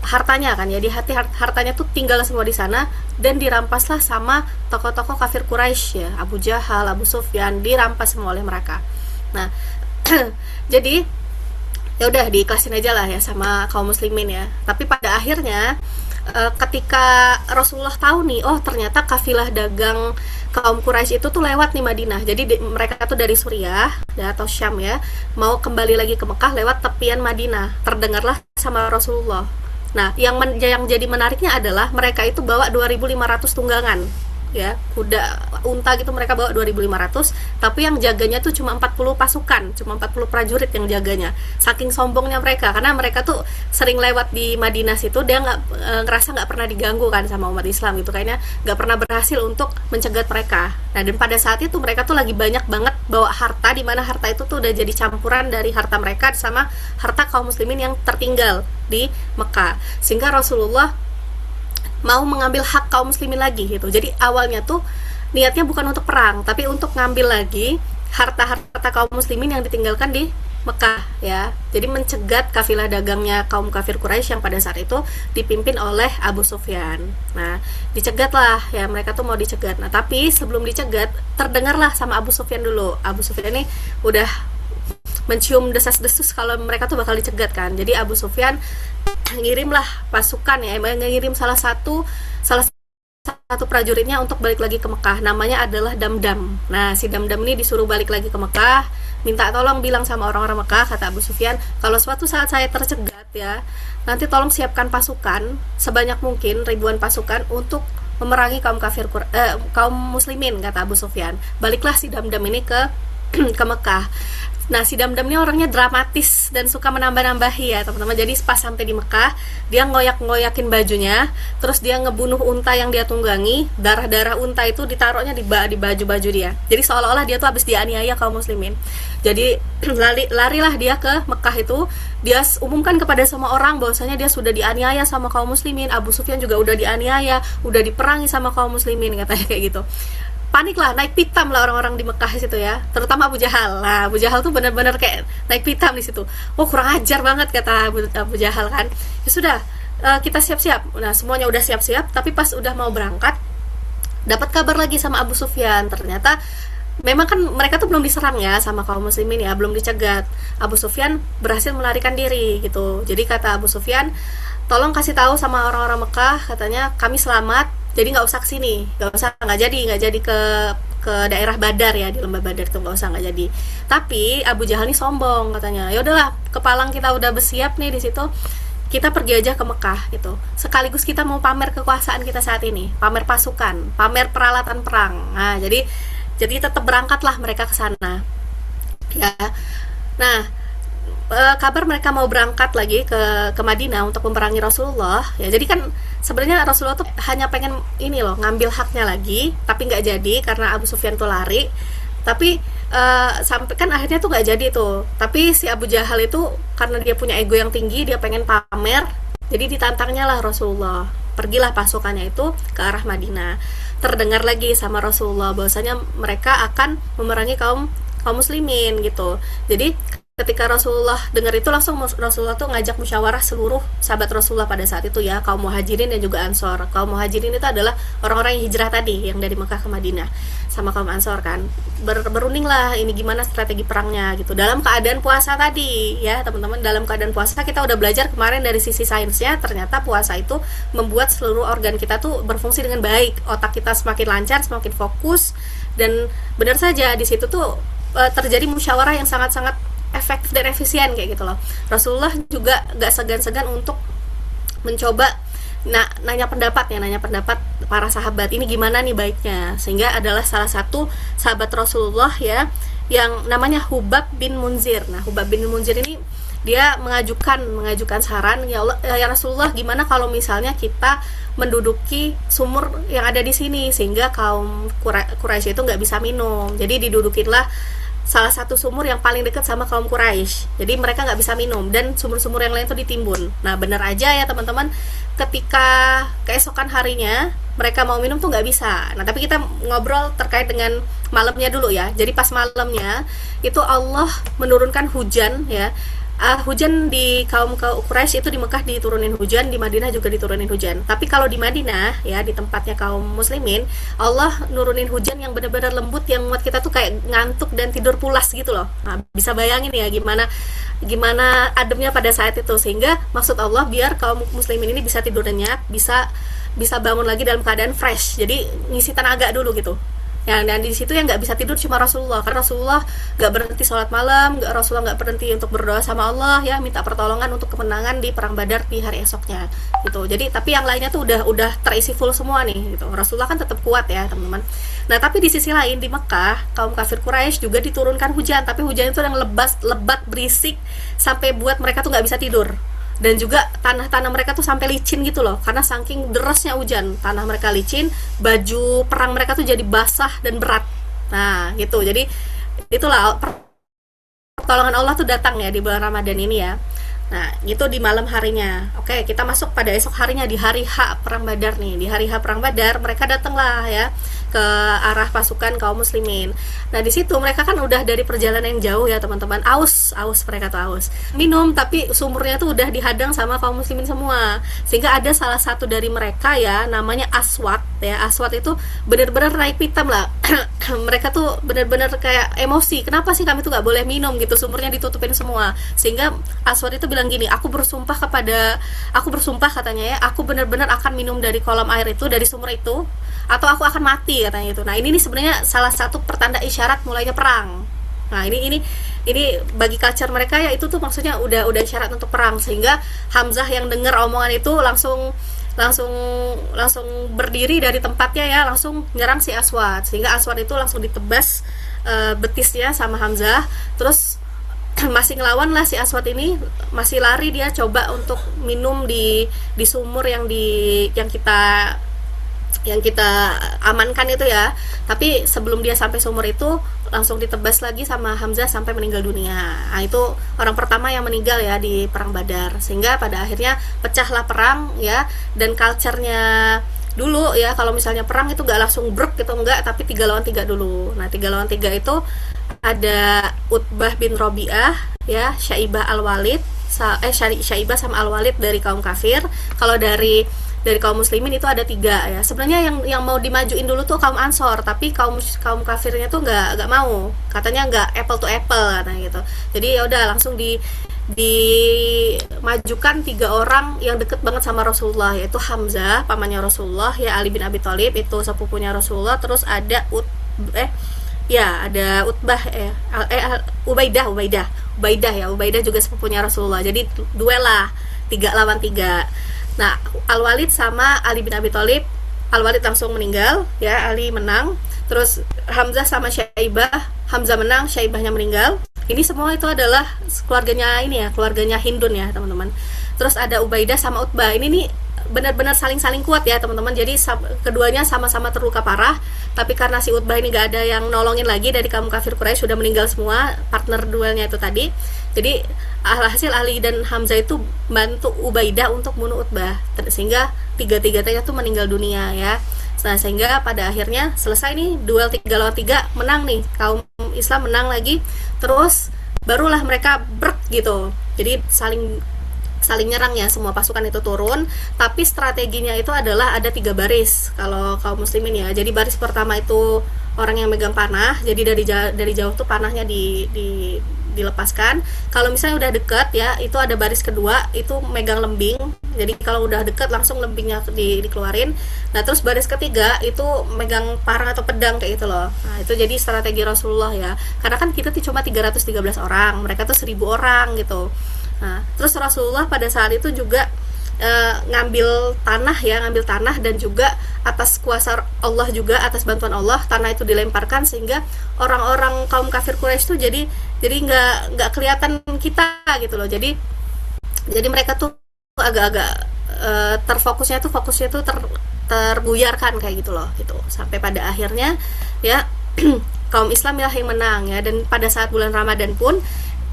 hartanya kan, jadi hartanya tuh tinggal semua di sana, dan dirampaslah sama tokoh-tokoh kafir Quraisy ya, Abu Jahal, Abu Sufyan, dirampas semua oleh mereka. Nah, jadi ya udah diikhlasin aja lah ya sama kaum muslimin ya. Tapi pada akhirnya ketika Rasulullah tahu nih, oh ternyata kafilah dagang kaum Quraisy itu tuh lewat nih Madinah. Jadi mereka tuh dari Suriah ya, atau Syam ya, mau kembali lagi ke Mekah lewat tepian Madinah. Terdengarlah sama Rasulullah. Nah, yang jadi menariknya adalah mereka itu bawa 2.500 tunggangan ya, kuda, unta gitu, mereka bawa 2.500, tapi yang jaganya tuh cuma 40 pasukan, cuma 40 prajurit yang jaganya. Saking sombongnya mereka, karena mereka tuh sering lewat di Madinah situ, dia ngerasa nggak pernah diganggu kan sama umat Islam gitu, kayaknya nggak pernah berhasil untuk mencegat mereka. Nah, dan pada saat itu mereka tuh lagi banyak banget bawa harta, di mana harta itu tuh udah jadi campuran dari harta mereka sama harta kaum muslimin yang tertinggal di Mekah, sehingga Rasulullah mau mengambil hak kaum muslimin lagi gitu. Jadi awalnya tuh niatnya bukan untuk perang, tapi untuk ngambil lagi harta-harta kaum muslimin yang ditinggalkan di Mekah ya. Jadi mencegat kafilah dagangnya kaum kafir Quraisy yang pada saat itu dipimpin oleh Abu Sufyan. Nah, dicegat lah ya, mereka tuh mau dicegat. Nah, tapi sebelum dicegat terdengarlah sama Abu Sufyan dulu. Abu Sufyan ini udah mencium desas-desus kalau mereka tuh bakal dicegat kan. Jadi Abu Sufyan ngirimlah pasukan ya, ngirim salah satu prajuritnya untuk balik lagi ke Mekah. Namanya adalah Damdam. Nah, si Damdam ini disuruh balik lagi ke Mekah, minta tolong bilang sama orang-orang Mekah, kata Abu Sufyan, kalau suatu saat saya tercegat ya, nanti tolong siapkan pasukan sebanyak mungkin, ribuan pasukan untuk memerangi kaum muslimin, kata Abu Sufyan. Baliklah si Damdam ini ke ke Mekah. Nah, si Damdam ini orangnya dramatis dan suka menambah-nambahi ya teman-teman. Jadi pas sampai di Mekah, dia ngoyak-ngoyakin bajunya, terus dia ngebunuh unta yang dia tunggangi, darah-darah unta itu ditaruhnya di baju-baju dia. Jadi seolah-olah dia tuh habis dianiaya kaum muslimin. Jadi larilah dia ke Mekah itu, dia umumkan kepada semua orang bahwasanya dia sudah dianiaya sama kaum muslimin. Abu Sufyan juga udah dianiaya, udah diperangi sama kaum muslimin, katanya kayak gitu. Panik lah, naik pitam lah orang-orang di Mekah situ ya, terutama Abu Jahal. Nah, Abu Jahal tuh benar-benar kayak naik pitam di situ. Oh, kurang ajar banget, kata Abu Jahal kan. Ya sudah, kita siap-siap. Nah, semuanya udah siap-siap, tapi pas udah mau berangkat, dapat kabar lagi sama Abu Sufyan. Ternyata memang kan mereka tuh belum diserang ya sama kaum muslimin ya, belum dicegat. Abu Sufyan berhasil melarikan diri gitu. Jadi kata Abu Sufyan, tolong kasih tahu sama orang-orang Mekah, katanya kami selamat, jadi nggak usah kesini, nggak jadi ke daerah Badar ya, di lembah Badar tuh nggak jadi. Tapi Abu Jahal nih sombong, katanya ya udahlah, kepalang kita udah bersiap nih di situ, kita pergi aja ke Mekah gitu, sekaligus kita mau pamer kekuasaan kita saat ini, pamer pasukan, pamer peralatan perang. Nah, jadi tetap berangkatlah mereka ke sana ya. Nah, kabar mereka mau berangkat lagi ke Madinah untuk memerangi Rasulullah ya. Jadi kan sebenarnya Rasulullah tuh hanya pengen ini loh, ngambil haknya lagi, tapi nggak jadi karena Abu Sufyan tuh lari. Tapi sampai kan akhirnya tuh nggak jadi tuh. Tapi si Abu Jahal itu karena dia punya ego yang tinggi, dia pengen pamer, jadi ditantangnya lah Rasulullah. Pergilah pasukannya itu ke arah Madinah. Terdengar lagi sama Rasulullah bahwasanya mereka akan memerangi kaum muslimin gitu. Jadi ketika Rasulullah dengar itu, langsung Rasulullah tuh ngajak musyawarah seluruh sahabat Rasulullah pada saat itu ya, kaum muhajirin dan juga ansor. Kaum muhajirin itu adalah orang-orang yang hijrah tadi, yang dari Mekah ke Madinah, sama kaum ansor kan. Berunding lah ini gimana strategi perangnya gitu. Dalam keadaan puasa tadi ya teman-teman, dalam keadaan puasa kita udah belajar kemarin dari sisi sainsnya, ternyata puasa itu membuat seluruh organ kita tuh berfungsi dengan baik. Otak kita semakin lancar, semakin fokus, dan benar saja di situ tuh terjadi musyawarah yang sangat-sangat efektif dan efisien kayak gitu loh. Rasulullah juga gak segan-segan untuk mencoba nanya pendapat para sahabat, ini gimana nih baiknya, sehingga adalah salah satu sahabat Rasulullah ya yang namanya Hubab bin Munzir. Nah, Hubab bin Munzir ini dia mengajukan saran, ya Allah, ya Rasulullah, gimana kalau misalnya kita menduduki sumur yang ada di sini sehingga kaum Quraisy itu nggak bisa minum. Jadi didudukinlah salah satu sumur yang paling dekat sama kaum Quraisy. Jadi mereka nggak bisa minum dan sumur-sumur yang lain itu ditimbun. Nah, benar aja ya teman-teman, ketika keesokan harinya mereka mau minum tuh nggak bisa. Nah, tapi kita ngobrol terkait dengan malamnya dulu ya. Jadi pas malamnya itu Allah menurunkan hujan ya. Hujan di kaum Quraisy itu di Mekah diturunin hujan, di Madinah juga diturunin hujan. Tapi kalau di Madinah ya, di tempatnya kaum muslimin, Allah nurunin hujan yang benar-benar lembut, yang membuat kita tuh kayak ngantuk dan tidur pulas gitu loh. Nah, bisa bayangin ya gimana ademnya pada saat itu, sehingga maksud Allah biar kaum muslimin ini bisa tidur nyenyak, bisa bangun lagi dalam keadaan fresh. Jadi ngisi tenaga dulu gitu. Ya, dan di situ yang nggak bisa tidur cuma Rasulullah, karena Rasulullah nggak berhenti sholat malam, Rasulullah nggak berhenti untuk berdoa sama Allah ya, minta pertolongan untuk kemenangan di perang Badar di hari esoknya gitu. Jadi tapi yang lainnya tuh udah terisi full semua nih gitu. Rasulullah kan tetap kuat ya teman-teman. Nah, tapi di sisi lain di Mekah kaum kafir Quraisy juga diturunkan hujan, tapi hujan itu yang lebat berisik sampai buat mereka tuh nggak bisa tidur. Dan juga tanah-tanah mereka tuh sampai licin gitu loh, karena saking derasnya hujan, tanah mereka licin, baju perang mereka tuh jadi basah dan berat. Nah gitu, jadi itulah pertolongan Allah tuh datang ya di bulan Ramadan ini ya. Nah itu di malam harinya. Oke, kita masuk pada esok harinya, di hari H perang Badar nih. Di hari H perang Badar mereka datanglah ya ke arah pasukan kaum muslimin. Nah di situ mereka kan udah dari perjalanan yang jauh ya teman-teman, aus mereka tuh aus minum, tapi sumurnya tuh udah dihadang sama kaum muslimin semua, sehingga ada salah satu dari mereka ya namanya Aswad ya. Aswad itu benar-benar naik pitam lah. Mereka tuh benar-benar kayak emosi, kenapa sih kami tuh nggak boleh minum gitu, sumurnya ditutupin semua. Sehingga Aswad itu bilang gini, aku bersumpah katanya ya, aku benar-benar akan minum dari kolam air itu, dari sumur itu, atau aku akan mati katanya itu. Nah ini nih sebenarnya salah satu pertanda isyarat mulainya perang. Nah ini bagi culture mereka ya, itu tuh maksudnya udah syarat untuk perang. Sehingga Hamzah yang dengar omongan itu langsung langsung langsung berdiri dari tempatnya ya, langsung nyerang si Aswad. Sehingga Aswad itu langsung ditebas betisnya sama Hamzah. Terus masih ngelawan lah si Aswad ini, masih lari dia coba untuk minum di sumur yang kita amankan itu ya. Tapi sebelum dia sampai sumur itu langsung ditebas lagi sama Hamzah sampai meninggal dunia. Nah, itu orang pertama yang meninggal ya di perang Badar. Sehingga pada akhirnya pecahlah perang ya. Dan culture-nya dulu ya, kalau misalnya perang itu gak langsung bruk gitu, enggak, tapi 3 lawan 3 dulu. Nah 3 lawan 3 itu ada Utbah bin Robi'ah ya, Syaibah Al-Walid, Syaibah sama Al-Walid dari kaum kafir. Kalau dari kaum muslimin itu ada 3 ya. Sebenarnya yang mau dimajuin dulu tuh kaum Ansor, tapi kaum kafirnya tuh nggak mau, katanya nggak apple to apple katanya gitu. Jadi ya udah langsung dimajukan 3 orang yang deket banget sama Rasulullah, yaitu Hamzah pamannya Rasulullah ya, Ali bin Abi Thalib itu sepupunya Rasulullah, terus ada Utbah Ubaidah juga sepupunya Rasulullah. Jadi duel lah 3 lawan 3. Nah, Al-Walid sama Ali bin Abi Thalib, Al-Walid langsung meninggal ya, Ali menang. Terus Hamzah sama Syaibah, Hamzah menang, Syaibahnya meninggal. Ini semua itu adalah keluarganya Hindun ya teman-teman. Terus ada Ubaidah sama Utbah. Ini nih benar-benar saling kuat ya teman-teman. Jadi keduanya sama-sama terluka parah, tapi karena si Utbah ini gak ada yang nolongin lagi dari kaum kafir Quraisy, sudah meninggal semua partner duelnya itu tadi. Jadi alhasil Ali dan Hamzah itu bantu Ubaidah untuk bunuh Utbah, sehingga tiga-tiganya tuh meninggal dunia ya. Nah sehingga pada akhirnya selesai nih duel 3 lawan 3, menang nih kaum Islam, menang lagi. Terus barulah mereka gitu. Jadi saling nyerang ya, semua pasukan itu turun. Tapi strateginya itu adalah ada 3 baris kalau kaum muslimin ya. Jadi baris pertama itu orang yang megang panah, jadi dari jauh tuh panahnya dilepaskan. Kalau misalnya udah dekat ya, itu ada baris kedua itu megang lembing. Jadi kalau udah dekat langsung lembingnya dikeluarin. Nah terus baris ketiga itu megang parang atau pedang kayak gitu loh. Nah itu jadi strategi Rasulullah ya, karena kan kita tuh cuma 313 orang, mereka tuh 1000 orang gitu. Nah terus Rasulullah pada saat itu juga ngambil tanah dan juga atas kuasa Allah, juga atas bantuan Allah tanah itu dilemparkan, sehingga orang-orang kaum kafir Quraisy tuh jadi nggak kelihatan kita gitu loh. Jadi mereka tuh agak-agak fokusnya tuh terbuyarkan kayak gitu loh gitu, sampai pada akhirnya ya kaum Islam ya yang menang ya. Dan pada saat bulan Ramadan pun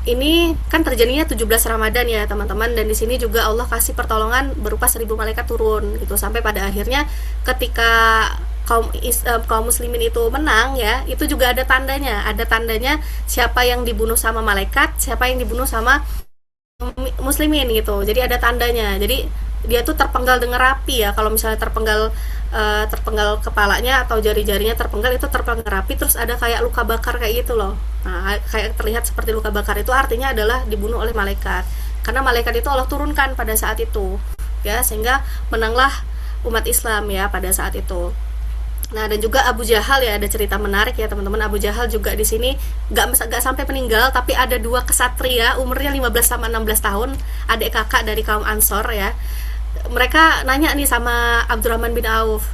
ini kan terjadinya 17 Ramadan ya teman-teman, dan di sini juga Allah kasih pertolongan berupa 1000 malaikat turun gitu, sampai pada akhirnya ketika kaum muslimin itu menang ya, itu juga ada tandanya siapa yang dibunuh sama malaikat, siapa yang dibunuh sama muslimin gitu. Jadi ada tandanya. Jadi dia tuh terpenggal dengan rapi ya. Kalau misalnya terpenggal kepalanya atau jari-jarinya terpenggal, itu terpenggal rapi, terus ada kayak luka bakar kayak gitu loh. Nah, kayak terlihat seperti luka bakar, itu artinya adalah dibunuh oleh malaikat. Karena malaikat itu Allah turunkan pada saat itu ya, sehingga menanglah umat Islam ya pada saat itu. Nah, dan juga Abu Jahal ya, ada cerita menarik ya teman-teman. Abu Jahal juga di sini gak sampai meninggal, tapi ada 2 kesatria umurnya 15 sama 16 tahun, adik kakak dari kaum Ansor ya. Mereka nanya nih sama Abdurrahman bin Auf,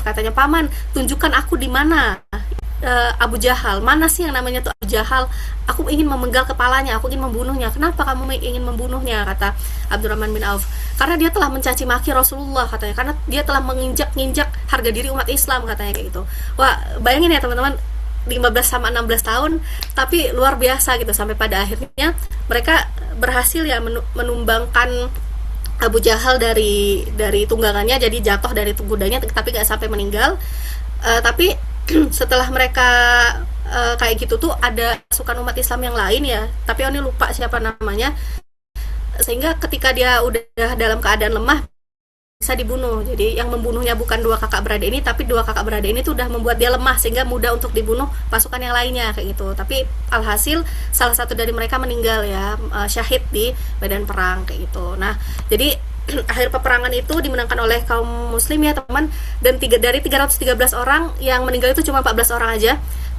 katanya, "Paman, tunjukkan aku di mana Abu Jahal, mana sih yang namanya tuh Abu Jahal, aku ingin memenggal kepalanya, aku ingin membunuhnya." "Kenapa kamu ingin membunuhnya?" kata Abdurrahman bin Auf. "Karena dia telah mencaci maki Rasulullah," katanya, "karena dia telah menginjak harga diri umat Islam," katanya kayak gitu. Wah, bayangin ya teman-teman, 15 sama 16 tahun tapi luar biasa gitu, sampai pada akhirnya mereka berhasil ya menumbangkan Abu Jahal dari tunggangannya, jadi jatuh dari kudanya tapi gak sampai meninggal. Tapi setelah mereka kayak gitu tuh ada pasukan umat Islam yang lain ya, tapi ini lupa siapa namanya, sehingga ketika dia udah dalam keadaan lemah, bisa dibunuh. Jadi yang membunuhnya bukan dua kakak beradik ini, tapi dua kakak beradik ini tuh udah membuat dia lemah sehingga mudah untuk dibunuh pasukan yang lainnya kayak gitu. Tapi alhasil salah satu dari mereka meninggal ya, syahid di medan perang kayak gitu. Nah, jadi akhir peperangan itu dimenangkan oleh kaum muslim ya teman, dan dari 313 orang yang meninggal itu cuma 14 orang aja.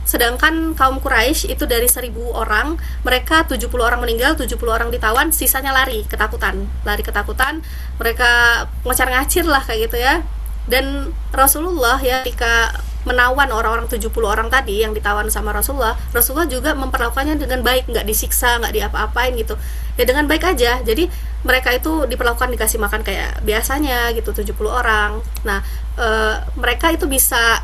Sedangkan kaum Quraisy itu dari 1.000 orang, mereka 70 orang meninggal, 70 orang ditawan, sisanya lari ketakutan. Lari ketakutan, mereka ngocar-ngacir lah kayak gitu ya. Dan Rasulullah ya ketika menawan orang-orang 70 orang tadi yang ditawan sama Rasulullah, Rasulullah juga memperlakukannya dengan baik, nggak disiksa, nggak diapa-apain gitu. Ya dengan baik aja. Jadi mereka itu diperlakukan, dikasih makan kayak biasanya gitu, 70 orang. Nah, mereka itu bisa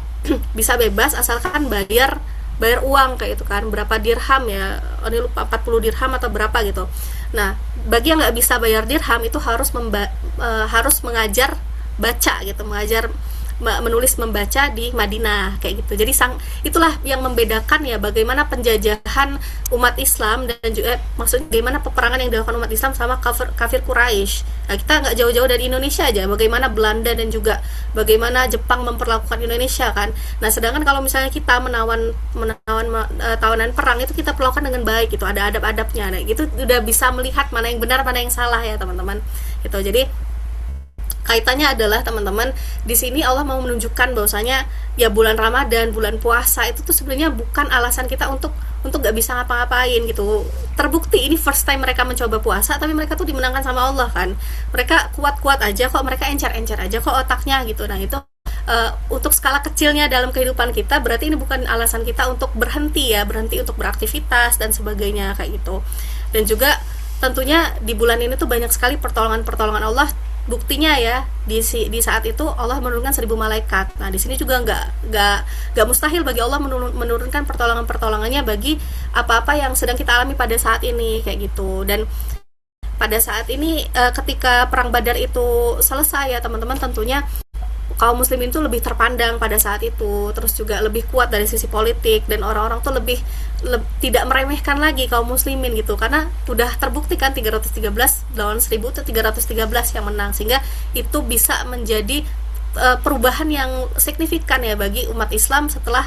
bisa bebas asalkan bayar bayar uang kayak itu kan, berapa dirham ya, ini lupa 40 dirham atau berapa gitu. Nah, bagi yang nggak bisa bayar dirham itu harus mengajar baca gitu, mengajar menulis membaca di Madinah kayak gitu. Jadi itulah yang membedakan ya bagaimana penjajahan umat Islam dan juga maksudnya bagaimana peperangan yang dilakukan umat Islam sama kafir Quraisy. Nah, kita nggak jauh-jauh dari Indonesia aja, bagaimana Belanda dan juga bagaimana Jepang memperlakukan Indonesia kan. Nah, sedangkan kalau misalnya kita tawanan perang itu kita perlakukan dengan baik gitu, ada adab-adabnya. Nah, gitu udah bisa melihat mana yang benar mana yang salah ya teman-teman. Gitu. Jadi kaitannya adalah teman-teman, di sini Allah mau menunjukkan bahwasanya ya bulan Ramadan, bulan puasa itu tuh sebenarnya bukan alasan kita untuk nggak bisa ngapa-ngapain gitu. Terbukti ini first time mereka mencoba puasa, tapi mereka tuh dimenangkan sama Allah kan. Mereka kuat-kuat aja kok, mereka encer-encer aja kok otaknya gitu. Nah itu untuk skala kecilnya dalam kehidupan kita, berarti ini bukan alasan kita untuk berhenti ya, berhenti untuk beraktivitas dan sebagainya kayak gitu. Dan juga tentunya di bulan ini tuh banyak sekali pertolongan-pertolongan Allah. Buktinya ya di saat itu Allah menurunkan 1.000 malaikat. Nah di sini juga nggak mustahil bagi Allah menurunkan pertolongannya bagi apa-apa yang sedang kita alami pada saat ini kayak gitu. Dan pada saat ini ketika perang Badar itu selesai ya teman-teman, tentunya kaum muslimin itu lebih terpandang pada saat itu, terus juga lebih kuat dari sisi politik, dan orang-orang tuh tidak meremehkan lagi kaum muslimin gitu, karena udah terbukti kan 313 lawan 1000 itu 313 yang menang, sehingga itu bisa menjadi perubahan yang signifikan ya bagi umat Islam setelah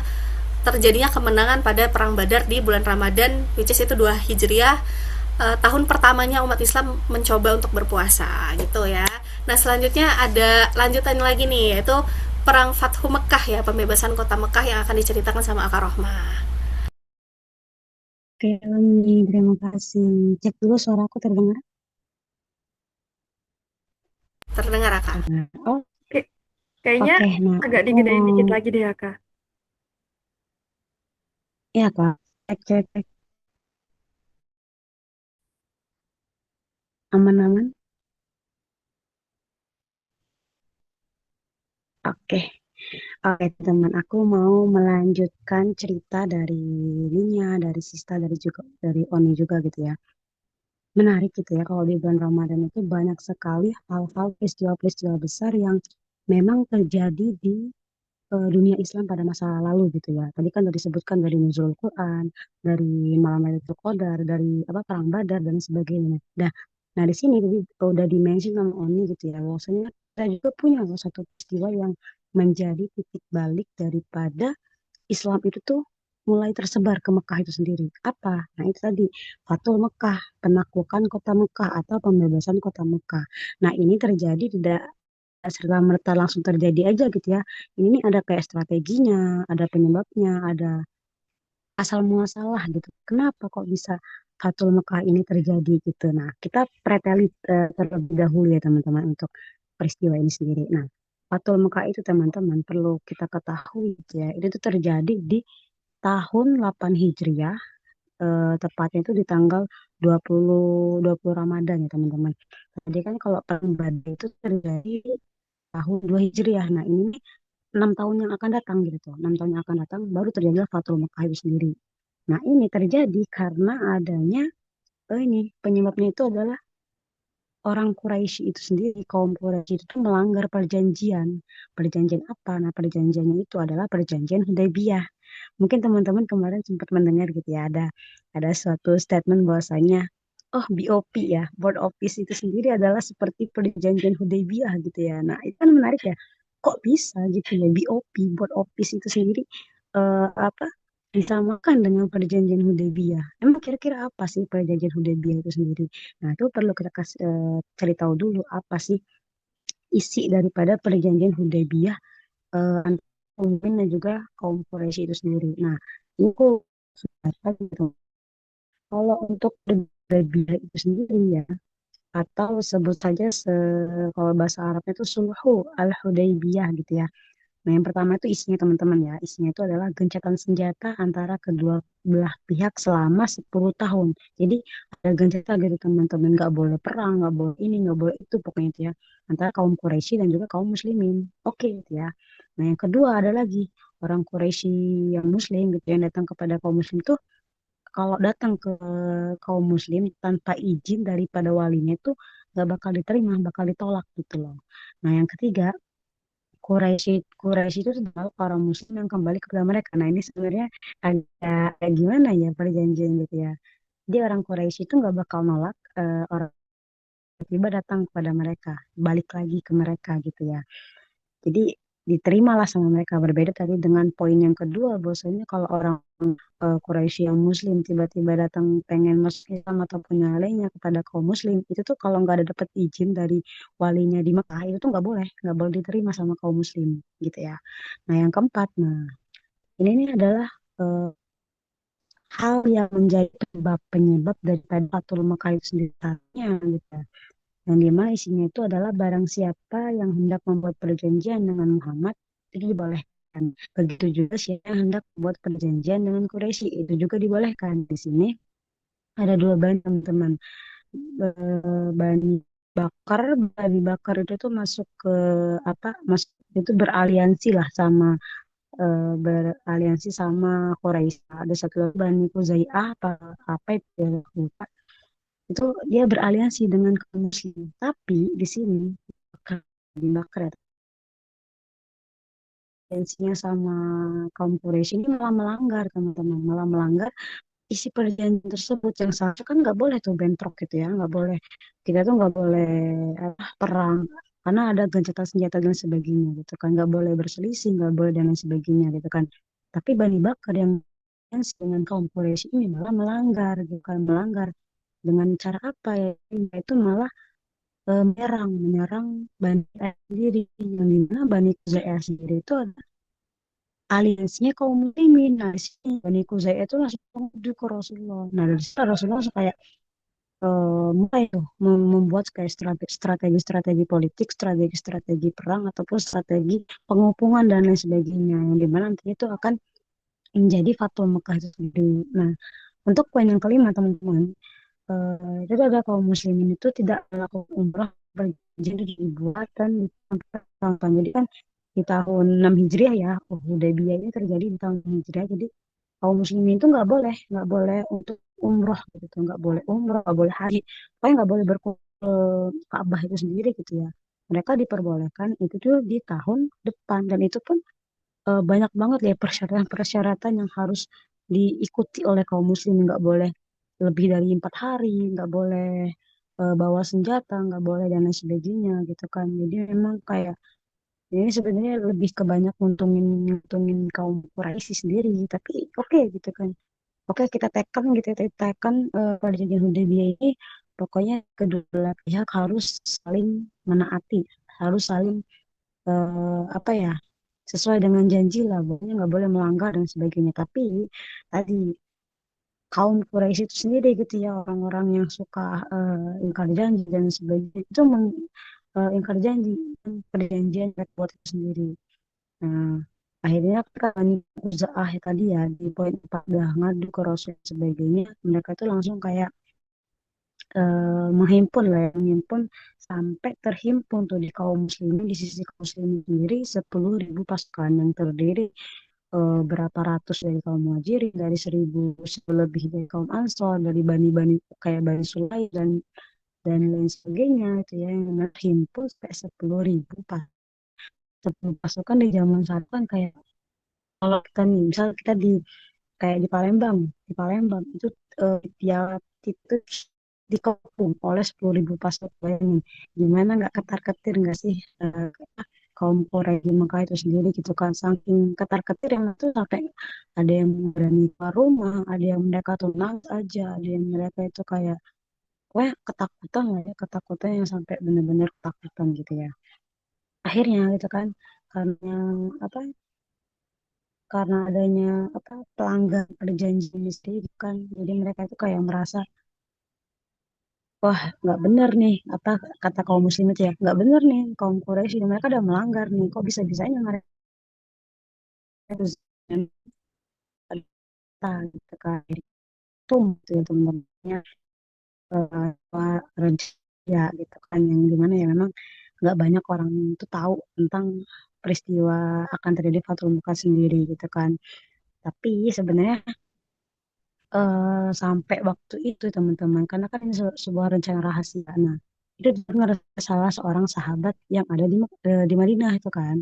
terjadinya kemenangan pada perang Badar di bulan Ramadan, which is itu 2 Hijriah, tahun pertamanya umat Islam mencoba untuk berpuasa gitu ya. Nah selanjutnya ada lanjutan lagi nih, yaitu perang Fathu Mekah ya, pembebasan kota Mekah yang akan diceritakan sama Akar Rohmah. Oke, Leni, terima kasih. Cek dulu suaraku terdengar. Terdengar Kak? Oh, Kayaknya oke. Nah, agak aku digedein mau, dikit lagi deh ya Kak. ya Kak, cek, aman-aman. Oke, oke teman. Aku mau melanjutkan cerita dari Ninya, dari Sista, dari Oni juga gitu ya. Menarik gitu ya, kalau di bulan Ramadan itu banyak sekali hal-hal peristiwa-peristiwa besar yang memang terjadi di dunia Islam pada masa lalu gitu ya. Tadi kan udah disebutkan dari nuzul Quran, dari malam Lailatul Qadar, dari apa perang Badar dan sebagainya. Nah, nah di sini tadi udah dimention sama Oni gitu ya. Bahwasanya kita juga punya salah satu peristiwa yang menjadi titik balik daripada Islam itu tuh mulai tersebar ke Mekah itu sendiri. Apa? Nah, itu tadi Fatul Mekah, penaklukan kota Mekah atau pembebasan kota Mekah. Nah, ini terjadi tidak serta merta langsung terjadi aja gitu ya. Ini nih ada kayak strateginya, ada penyebabnya, ada asal muasalah gitu. Kenapa kok bisa Fatul Mekah ini terjadi gitu. Nah, kita preteli terlebih dahulu ya teman-teman untuk peristiwa ini sendiri. Nah, Fatul Mekah itu teman-teman perlu kita ketahui gitu ya. Itu tuh terjadi di tahun 8 Hijriah, tepatnya itu di tanggal 20 Ramadan ya teman-teman. Jadi kan kalau perang Badar itu terjadi tahun 2 Hijriah. Nah, ini 6 tahun yang akan datang gitu tuh. 6 tahun yang akan datang baru terjadi Fatul Mekah itu sendiri. Nah, ini terjadi karena adanya ini penyebabnya itu adalah orang Quraisy itu sendiri, kaum Quraisy itu tuh melanggar perjanjian. Perjanjian apa? Nah, perjanjiannya itu adalah perjanjian Hudaybiyah. Mungkin teman-teman kemarin sempat mendengar gitu ya, ada suatu statement bahwasanya oh BOP ya, Board of Peace itu sendiri adalah seperti perjanjian Hudaybiyah gitu ya. Nah itu kan menarik ya, kok bisa gitu ya BOP, Board of Peace itu sendiri apa disamakan dengan perjanjian Hudaybiyah. Emang kira-kira apa sih perjanjian Hudaybiyah itu sendiri? Nah itu perlu kita kasih cari tahu dulu apa sih isi daripada perjanjian Hudaybiyah antara kaum Muslim dan juga kaum Quraisy itu sendiri. Nah ini kok sudah gitu. Kalau untuk Hudaybiyah itu sendiri ya, atau sebut saja kalau bahasa Arabnya itu sulhu al-Hudaybiyah gitu ya. Nah, yang pertama itu isinya teman-teman ya. Isinya itu adalah gencatan senjata antara kedua belah pihak selama 10 tahun. Jadi ada gencatan gitu teman-teman. Nggak boleh perang, nggak boleh ini, nggak boleh itu pokoknya itu ya. Antara kaum Quraisy dan juga kaum Muslimin. Oke gitu ya. Nah, yang kedua ada lagi orang Quraisy yang Muslim gitu yang datang kepada kaum Muslim itu kalau datang ke kaum muslim tanpa izin daripada walinya itu nggak bakal diterima, bakal ditolak gitu loh. Nah, yang ketiga, Quraisy itu adalah orang muslim yang kembali kepada mereka. Nah, ini sebenarnya agak gimana ya perjanjian gitu ya. Jadi orang Quraisy itu nggak bakal nolak orang tiba datang kepada mereka, balik lagi ke mereka gitu ya. Jadi diterimalah sama mereka. Berbeda tadi dengan poin yang kedua, bahwasanya kalau orang Quraisy yang Muslim tiba-tiba datang pengen masuk Islam ataupun yang lainnya kepada kaum Muslim, itu tuh kalau nggak ada dapat izin dari walinya di Mekah, itu tuh nggak boleh diterima sama kaum Muslim gitu ya. Nah yang keempat, nah ini nih adalah eh, hal yang menjadi penyebab daripada Fatul Mekah itu sendiri gitu ya. Yang dimana isinya itu adalah barang siapa yang hendak membuat perjanjian dengan Muhammad itu dibolehkan. Begitu juga siapa yang hendak membuat perjanjian dengan Quraisy itu juga dibolehkan. Di sini ada dua bani teman-teman. Bani Bakar, Bani Bakar itu tuh masuk ke apa? Masuk itu beraliansi lah sama beraliansi sama Quraisy. Ada satu lagi Bani Kuzaihah apa apa itu ya, lupa itu dia beraliansi dengan kaum muslim. Tapi di sini di Bakret aliansinya sama kaum Quraisy ini malah melanggar teman-teman, malah melanggar isi perjanjian tersebut yang seharusnya kan nggak boleh tuh bentrok gitu ya, nggak boleh kita tuh nggak boleh perang karena ada gencatan senjata dan sebagainya gitu kan, nggak boleh berselisih, nggak boleh dan lain sebagainya gitu kan. Tapi Bani Bakar yang aliansi dengan kaum Quraisy ini malah melanggar gitu kan, melanggar dengan cara apa ya? Itu malah menyerang Bani Quraish sendiri yang dimana Bani Quraish sendiri itu ada aliansinya kaum muslimin. Nah di sini Bani Quraish itu langsung menuju ke Rasulullah. Nah dari situ Rasulullah langsung kayak mulai tuh membuat kayak strategi-strategi politik, strategi-strategi perang ataupun strategi pengepungan dan lain sebagainya yang dimana nantinya itu akan menjadi Fatul Mekah itu sendiri. Nah untuk poin yang kelima teman-teman, jadi ada kaum muslimin itu tidak melakukan umrah berjanji dibuat dan dilakukan. Jadi kan di tahun 6 Hijriah ya, Hudaybiyah ini terjadi di tahun 6 Hijriah. Jadi kaum muslimin itu nggak boleh untuk umrah gitu, nggak boleh umrah, nggak boleh haji, pokoknya nggak boleh berkunjung ke Ka'bah itu sendiri gitu ya. Mereka diperbolehkan itu tuh di tahun depan dan itu pun banyak banget ya persyaratan-persyaratan yang harus diikuti oleh kaum muslim. Nggak boleh lebih dari 4 hari, nggak boleh bawa senjata, nggak boleh dan lain sebagainya gitu kan. Jadi memang kayak ini sebenarnya lebih ke banyak nguntungin nguntungin kaum Quraisy sendiri. Tapi oke gitu kan. Oke kita tekan gitu ya, tekan perjanjian Hudaybiyah ini pokoknya kedua pihak harus saling menaati, harus saling apa ya sesuai dengan janji lah, pokoknya nggak boleh melanggar dan sebagainya. Tapi tadi kaum Quraisy itu sendiri gitu ya orang-orang yang suka ingkar janji dan sebagainya itu ingkar janji perjanjian mereka buat itu sendiri. Nah akhirnya kan Uzaah tadi ya di poin 4 udah ngadu ke Rasul dan sebagainya, mereka itu langsung kayak menghimpun lah ya, menghimpun sampai terhimpun tuh di kaum muslimin di sisi kaum muslimin sendiri 10.000 pasukan yang terdiri berapa ratus dari kaum muhajirin, dari 1.000 lebih dari kaum ansor, dari bani-bani kayak Bani Sulaim dan lain sebagainya itu ya yang terhimpun sampai 10.000 10 pasukan di zaman saat kan kayak kalau kita nih misal kita di kayak di Palembang itu tiap titik dikepung oleh 10.000 pasukan ini. Gimana nggak ketar-ketir nggak sih kaum Quraisy di Mekah itu sendiri gitu kan. Saking ketar-ketir yang itu sampai ada yang berani keluar rumah, ada yang mereka tuh nangis aja, ada yang mereka itu kayak, wah ketakutan lah ya, ketakutan yang sampai benar-benar ketakutan gitu ya. Akhirnya gitu kan, karena apa? Karena adanya pelanggar perjanjian sendiri kan, jadi mereka itu kayak merasa, wah nggak benar nih apa kata kaum muslim itu ya, nggak benar nih kaum Quraisy mereka udah melanggar nih, kok bisa-bisanya mereka itu gitu kan, itu gitu ya teman-temannya ya gitu kan, yang dimana ya memang nggak banyak orang itu tahu tentang peristiwa akan terjadi Fatul Muka sendiri gitu kan. Tapi sebenarnya sampai waktu itu teman-teman, karena kan ini sebuah rencana rahasia. Nah, itu dengar salah seorang sahabat yang ada di Madinah itu kan.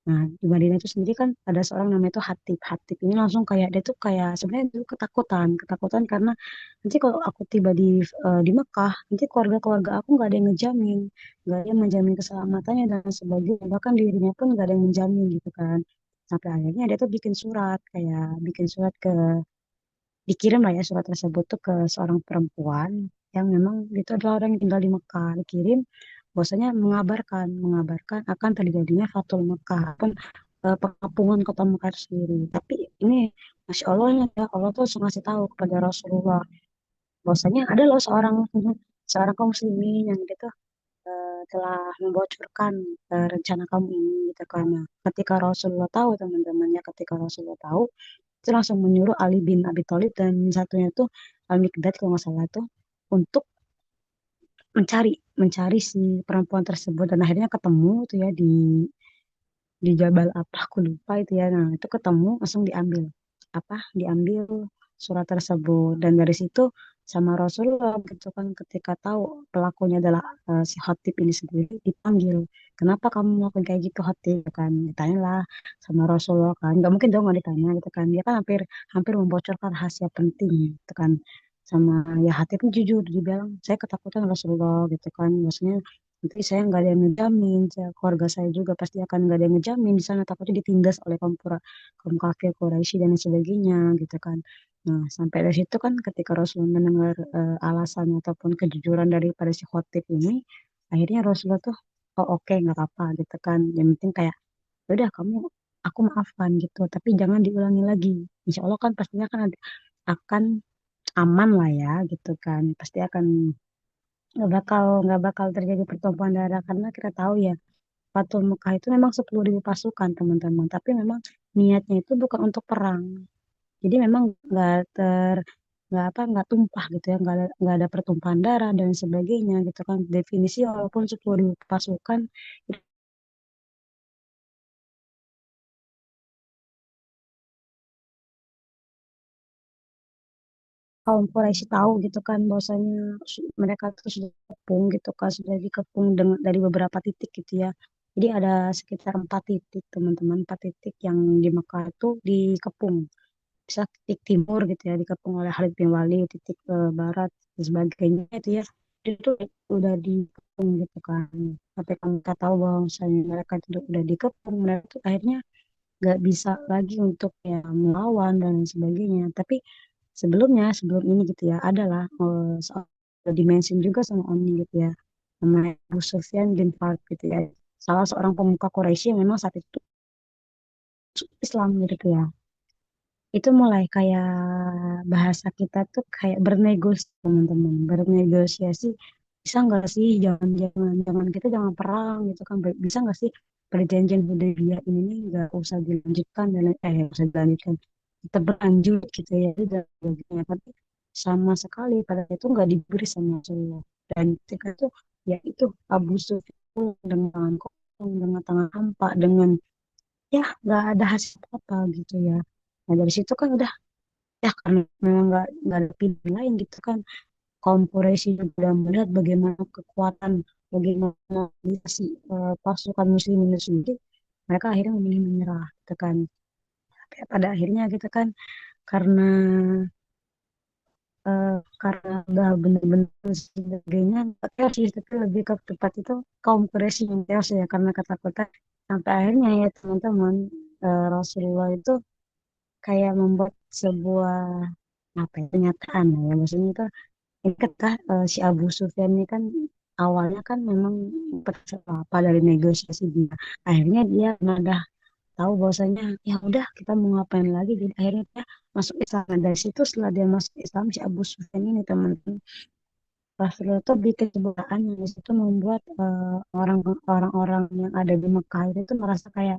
Nah, di Madinah itu sendiri kan ada seorang namanya itu Hatib. Hatib ini langsung kayak dia tuh kayak sebenarnya itu ketakutan, ketakutan karena nanti kalau aku tiba di Mekah, nanti keluarga-keluarga aku nggak ada yang ngejamin, nggak ada yang menjamin keselamatannya dan sebagainya. Bahkan dirinya pun nggak ada yang menjamin gitu kan. Sampai akhirnya dia tuh bikin surat, kayak bikin surat dikirim lah ya surat tersebut tuh ke seorang perempuan yang memang itu adalah orang yang tinggal di Mekah, dikirim bahwasanya mengabarkan akan terjadinya Fatul Mekah pun pengepungan kota Mekah itu sendiri. Tapi ini Masya Allahnya ya, Allah tuh langsung ngasih tahu kepada Rasulullah bahwasanya ada loh seorang seorang kaum muslimin yang gitu telah membocorkan rencana kamu ini gitu kan. Nah, ketika Rasulullah tahu teman-temannya, ketika Rasulullah tahu itu langsung menyuruh Ali bin Abi Thalib dan satunya tuh Al-Mikdad kalau nggak salah tuh untuk mencari mencari si perempuan tersebut dan akhirnya ketemu tuh ya di Jabal apa aku lupa itu ya. Nah itu ketemu langsung diambil surat tersebut dan dari situ sama Rasulullah gitu kan, ketika tahu pelakunya adalah si Hatib ini sendiri, dipanggil, kenapa kamu melakukan kayak gitu Hatib kan, ditanyalah sama Rasulullah kan, nggak mungkin dong nggak ditanya gitu kan, dia kan hampir hampir membocorkan rahasia penting gitu kan. Sama ya Hatib pun jujur dibilang saya ketakutan Rasulullah gitu kan, maksudnya nanti saya nggak ada yang ngejamin, keluarga saya juga pasti akan nggak ada yang ngejamin di sana, takutnya ditindas oleh kaum kafir Quraisy dan sebagainya gitu kan. Nah sampai dari situ kan ketika Rasulullah mendengar alasan ataupun kejujuran daripada si Khotib ini, akhirnya Rasulullah tuh, oh oke nggak apa-apa gitu kan, yang penting kayak, "Ya udah kamu, aku maafkan gitu tapi jangan diulangi lagi, Insya Allah kan pastinya kan akan aman lah ya gitu kan, pasti akan nggak bakal terjadi pertumpahan darah karena kita tahu ya Fatul Mekah itu memang 10.000 pasukan teman-teman, tapi memang niatnya itu bukan untuk perang, jadi memang nggak tumpah gitu ya, nggak ada pertumpahan darah dan sebagainya gitu kan, definisi walaupun 10.000 pasukan kaum Quraisy tahu gitu kan bahwasanya mereka tuh sudah dikepung gitu kan, sudah dikepung dari beberapa titik gitu ya. Jadi ada sekitar 4 titik teman-teman, 4 titik yang di Mekah itu dikepung. Bisa titik timur gitu ya dikepung oleh Khalid bin Walid, titik barat dan sebagainya itu ya. Itu udah dikepung gitu kan. Tapi kan kita tahu bahwa misalnya mereka itu udah dikepung, mereka tuh akhirnya nggak bisa lagi untuk ya melawan dan sebagainya. Tapi sebelum ini gitu ya adalah soal dimensi juga sama Oni gitu ya, namanya Abu Sufyan bin Harb gitu ya, salah seorang pemuka Quraisy yang memang saat itu Islam gitu ya. Itu mulai kayak bahasa kita tuh kayak bernegosiasi teman-teman, bernegosiasi, bisa nggak sih jangan jangan jangan kita jangan perang gitu kan, bisa nggak sih perjanjian Hudaybiyah ini nih nggak usah dilanjutkan dan nggak usah dilanjutkan, tetap berlanjut gitu ya itu dan sebagainya. Tapi sama sekali pada itu nggak diberi sama Rasulullah, dan ketika itu ya itu Abu Sufyan dengan tangan kosong, dengan tangan hampa, dengan ya nggak ada hasil apa gitu ya. Nah dari situ kan udah ya karena memang nggak ada pilihan lain gitu kan, kaum Quraisy juga melihat bagaimana kekuatan, bagaimana si pasukan muslimin itu sendiri, mereka akhirnya memilih menyerah gitu kan. Tapi pada akhirnya gitu kan, karena karena udah bener-bener sebagainya chaos sih, tapi lebih ke tempat itu kaum Quraisy yang chaos ya karena ketakutan sampai akhirnya ya teman-teman, Rasulullah itu kayak membuat sebuah apa ya, pernyataan ya maksudnya itu ini kan si Abu Sufyan ini kan awalnya kan memang apa dari negosiasi dia, akhirnya dia udah tahu bahwasanya ya udah kita mau ngapain lagi, jadi akhirnya dia masuk Islam. Dan dari situ setelah dia masuk Islam si Abu Sufyan ini teman-teman, Rasulullah itu bikin kebudayaan yang di situ membuat orang-orang yang ada di Mekah itu tuh merasa kayak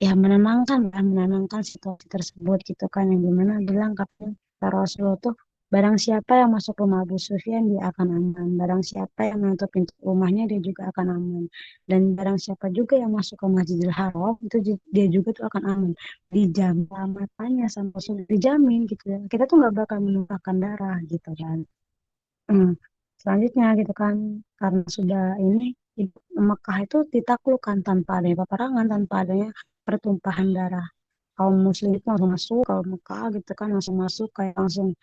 ya menenangkan kan, menenangkan situasi tersebut gitu kan, yang dimana bilang katanya kata Rasulullah tuh barang siapa yang masuk rumah Abu Sufyan dia akan aman, barang siapa yang menutup pintu rumahnya dia juga akan aman, dan barang siapa juga yang masuk ke Masjidil Haram itu dia juga tuh akan aman, dijamin selamatannya sama Rasul, dijamin gitu ya, kita tuh nggak bakal menumpahkan darah gitu kan. Hmm. Selanjutnya gitu kan, karena sudah ini Mekah itu ditaklukkan tanpa adanya peperangan, tanpa adanya pertumpahan darah. Kaum muslim itu langsung masuk ke Mekah gitu kan, langsung masuk kayak langsung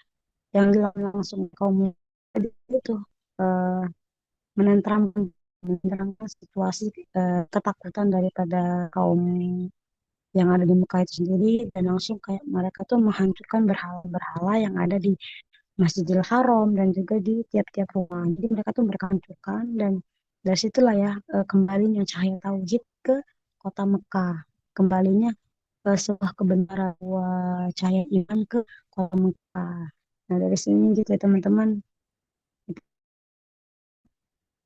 yang dilakukan langsung kaum muslim itu eh, menenteramkan menenteramkan situasi ketakutan daripada kaum yang ada di Mekah itu sendiri, dan langsung kayak mereka tuh menghancurkan berhala-berhala yang ada di Masjidil Haram dan juga di tiap-tiap rumah. Jadi mereka tuh mereka hancurkan, dan dari situlah ya kembalinya cahaya tauhid ke kota Mekah. Kembalinya sebuah kebenaran, cahaya iman ke kota Mekah. Nah dari sini gitu ya teman-teman,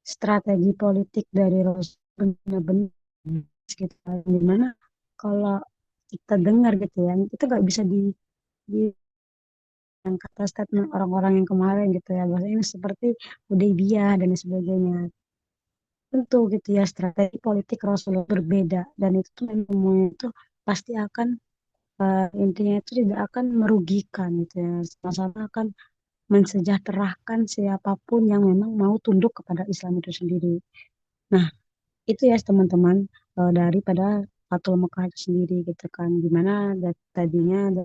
strategi politik dari Rasul benar-benar gitu. Gimana kalau kita dengar gitu ya, itu nggak bisa di yang kata statement orang-orang yang kemarin gitu ya, bahwa ini seperti Hudaybiyah dan sebagainya. Tentu gitu ya strategi politik Rasulullah berbeda, dan itu tuh memang semuanya itu pasti akan intinya itu tidak akan merugikan gitu ya, sama-sama akan mensejahterakan siapapun yang memang mau tunduk kepada Islam itu sendiri. Nah itu ya teman-teman, daripada Fatul Mekah itu sendiri gitu kan, dimana tadinya ada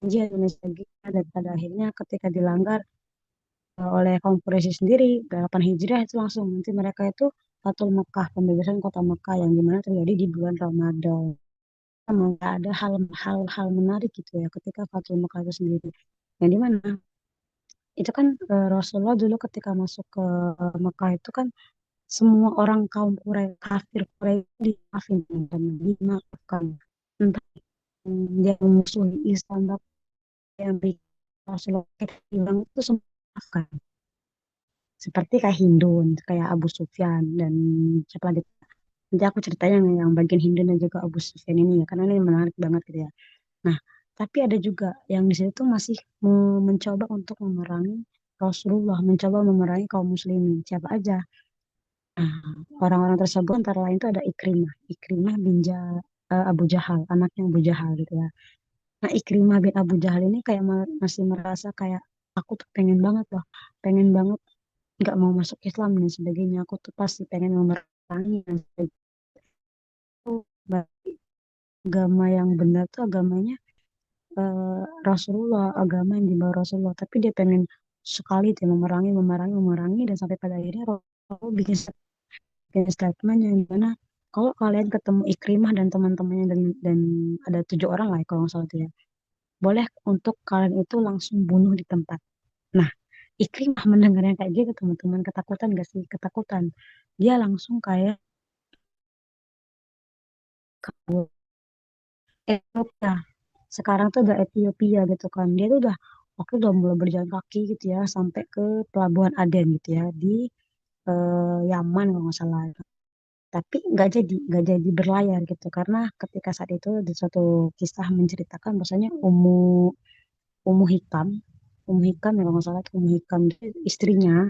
janji Indonesia dan pada akhirnya ketika dilanggar oleh kaum Quraisy sendiri 8 Hijriah itu langsung nanti mereka itu Fatul Mekah, pembebasan kota Mekah yang dimana terjadi di bulan Ramadan. Memang ada hal-hal menarik gitu ya ketika Fatul Mekah itu sendiri. Yang dimana itu kan Rasulullah dulu ketika masuk ke Mekah itu kan semua orang kaum Quraisy kafir Quraisy dimaafin dan dimaafkan. Entah dia memusuhi Islam yang bikin Rasulullah bilang itu semua dimaafkan. Seperti kayak Hindun, kayak Abu Sufyan dan siapa lagi. Nanti aku ceritanya yang bagian Hindun dan juga Abu Sufyan ini ya, karena ini menarik banget gitu ya. Nah, tapi ada juga yang di situ masih mencoba untuk memerangi Rasulullah, mencoba memerangi kaum muslimin. Siapa aja? Nah, orang-orang tersebut antara lain itu ada Ikrimah, Ikrimah bin Abu Jahal, anaknya Abu Jahal gitu ya. Nah, Ikrimah bin Abu Jahal ini kayak masih merasa kayak aku tuh pengen banget loh, pengen banget nggak mau masuk Islam dan sebagainya. Aku tuh pasti pengen memerangi dan sebagainya. Berarti agama yang benar tuh agamanya Rasulullah, agama yang dibawa Rasulullah. Tapi dia pengen sekali dia memerangi, memerangi, memerangi, dan sampai pada akhirnya Rasulullah bikin statement yang dimana kalau kalian ketemu Ikrimah dan teman-temannya dan ada 7 orang lah ya, kalau nggak salah itu ya, boleh untuk kalian itu langsung bunuh di tempat. Nah, Ikrimah mendengar yang kayak gitu teman-teman, ketakutan gak sih? Ketakutan. Dia langsung kayak kabur. Ethiopia. Sekarang tuh udah Ethiopia gitu kan. Dia tuh udah waktu udah mulai berjalan kaki gitu ya sampai ke pelabuhan Aden gitu ya di Yaman kalau nggak salah. Tapi nggak jadi berlayar gitu karena ketika saat itu di suatu kisah menceritakan bahwasanya Ummu Hikam, Ummu Hikam ya kalau nggak salah, Ummu Hikam itu istrinya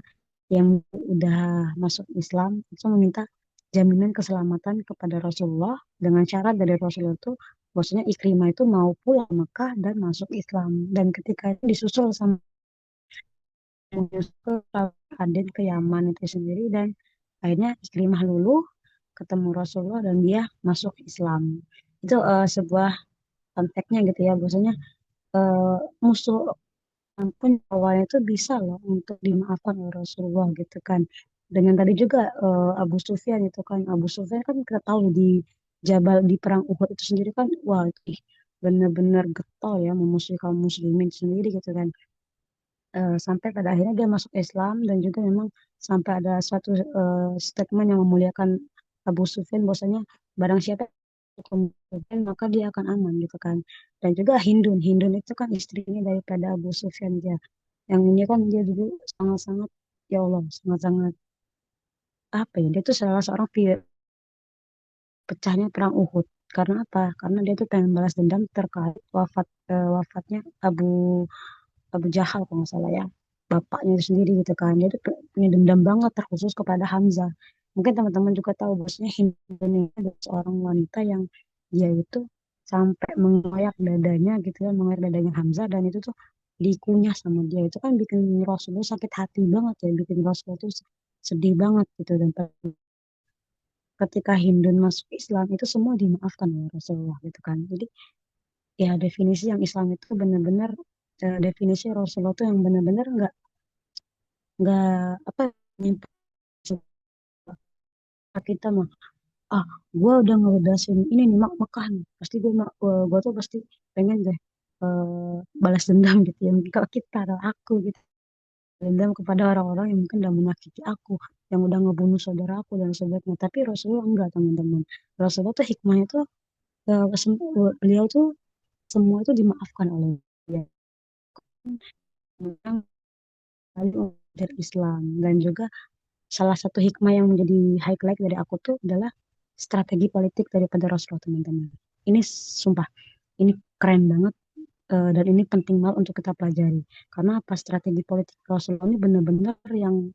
yang udah masuk Islam itu meminta jaminan keselamatan kepada Rasulullah dengan syarat dari Rasulullah itu maksudnya Ikrimah itu mau pulang Mekah dan masuk Islam, dan ketika itu disusul sama menyusul Aden ke Yaman itu sendiri, dan akhirnya Ikrimah luluh ketemu Rasulullah dan dia masuk Islam. Itu sebuah konteksnya gitu ya, maksudnya eh, musuh pun awalnya itu bisa loh untuk dimaafkan oleh Rasulullah gitu kan. Dengan tadi juga Abu Sufyan itu kan, Abu Sufyan kan kita tahu di Jabal di perang Uhud itu sendiri kan, wah itu benar-benar getol ya memusuhi kaum muslimin sendiri gitu kan. Sampai pada akhirnya dia masuk Islam dan juga memang sampai ada suatu statement yang memuliakan Abu Sufyan bahwasanya barang siapa yang hukum Sufyan maka dia akan aman gitu kan. Dan juga Hindun, Hindun itu kan istrinya daripada Abu Sufyan dia. Yang ini kan dia dulu sangat-sangat, ya Allah, sangat-sangat apa ya, dia tuh salah seorang pecahnya perang Uhud. Karena apa? Karena dia tuh pengen balas dendam terkait wafatnya Abu Abu Jahal kalau nggak salah ya, bapaknya itu sendiri gitu kan. Dia tuh punya dendam banget terkhusus kepada Hamzah. Mungkin teman-teman juga tahu bahwasanya Hindu ini adalah seorang wanita yang dia itu sampai mengoyak dadanya gitu ya, mengoyak dadanya Hamzah, dan itu tuh dikunyah sama dia. Itu kan bikin Rasulullah sakit hati banget ya, bikin Rasulullah tuh sedih banget gitu. Dan ketika Hindun masuk Islam itu semua dimaafkan oleh Rasulullah gitu kan. Jadi ya definisi yang Islam itu benar-benar definisi Rasulullah itu yang benar-benar nggak apa nyimpen kita mah, ah gue udah ngebebasin ini nih Mekah nih pasti gue tuh pasti pengen deh balas dendam gitu ya, mungkin kalau kita atau aku gitu, dendam kepada orang-orang yang mungkin udah menyakiti aku, yang udah ngebunuh saudara aku dan sebagainya. Tapi Rasulullah enggak teman-teman. Rasulullah tuh hikmahnya tuh beliau tuh semua itu dimaafkan oleh dia yang lalu dari Islam. Dan juga salah satu hikmah yang menjadi highlight dari aku tuh adalah strategi politik daripada Rasulullah teman-teman. Ini sumpah, ini keren banget, dan ini penting banget untuk kita pelajari. Karena apa, strategi politik Rasulullah ini benar-benar yang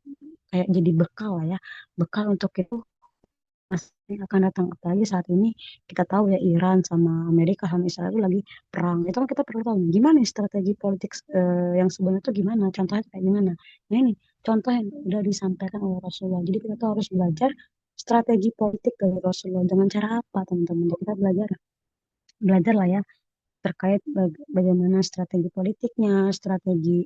kayak jadi bekal lah ya, bekal untuk itu masih akan datang. Apalagi saat ini kita tahu ya Iran sama Amerika sama Israel itu lagi perang. Itu kan kita perlu tahu nih, gimana nih strategi politik yang sebenarnya itu gimana, contohnya kayak gimana. Nah ini contoh yang udah disampaikan oleh Rasulullah. Jadi kita tuh harus belajar strategi politik dari Rasulullah dengan cara apa teman-teman. Jadi kita belajar belajar lah ya terkait bagaimana strategi politiknya, strategi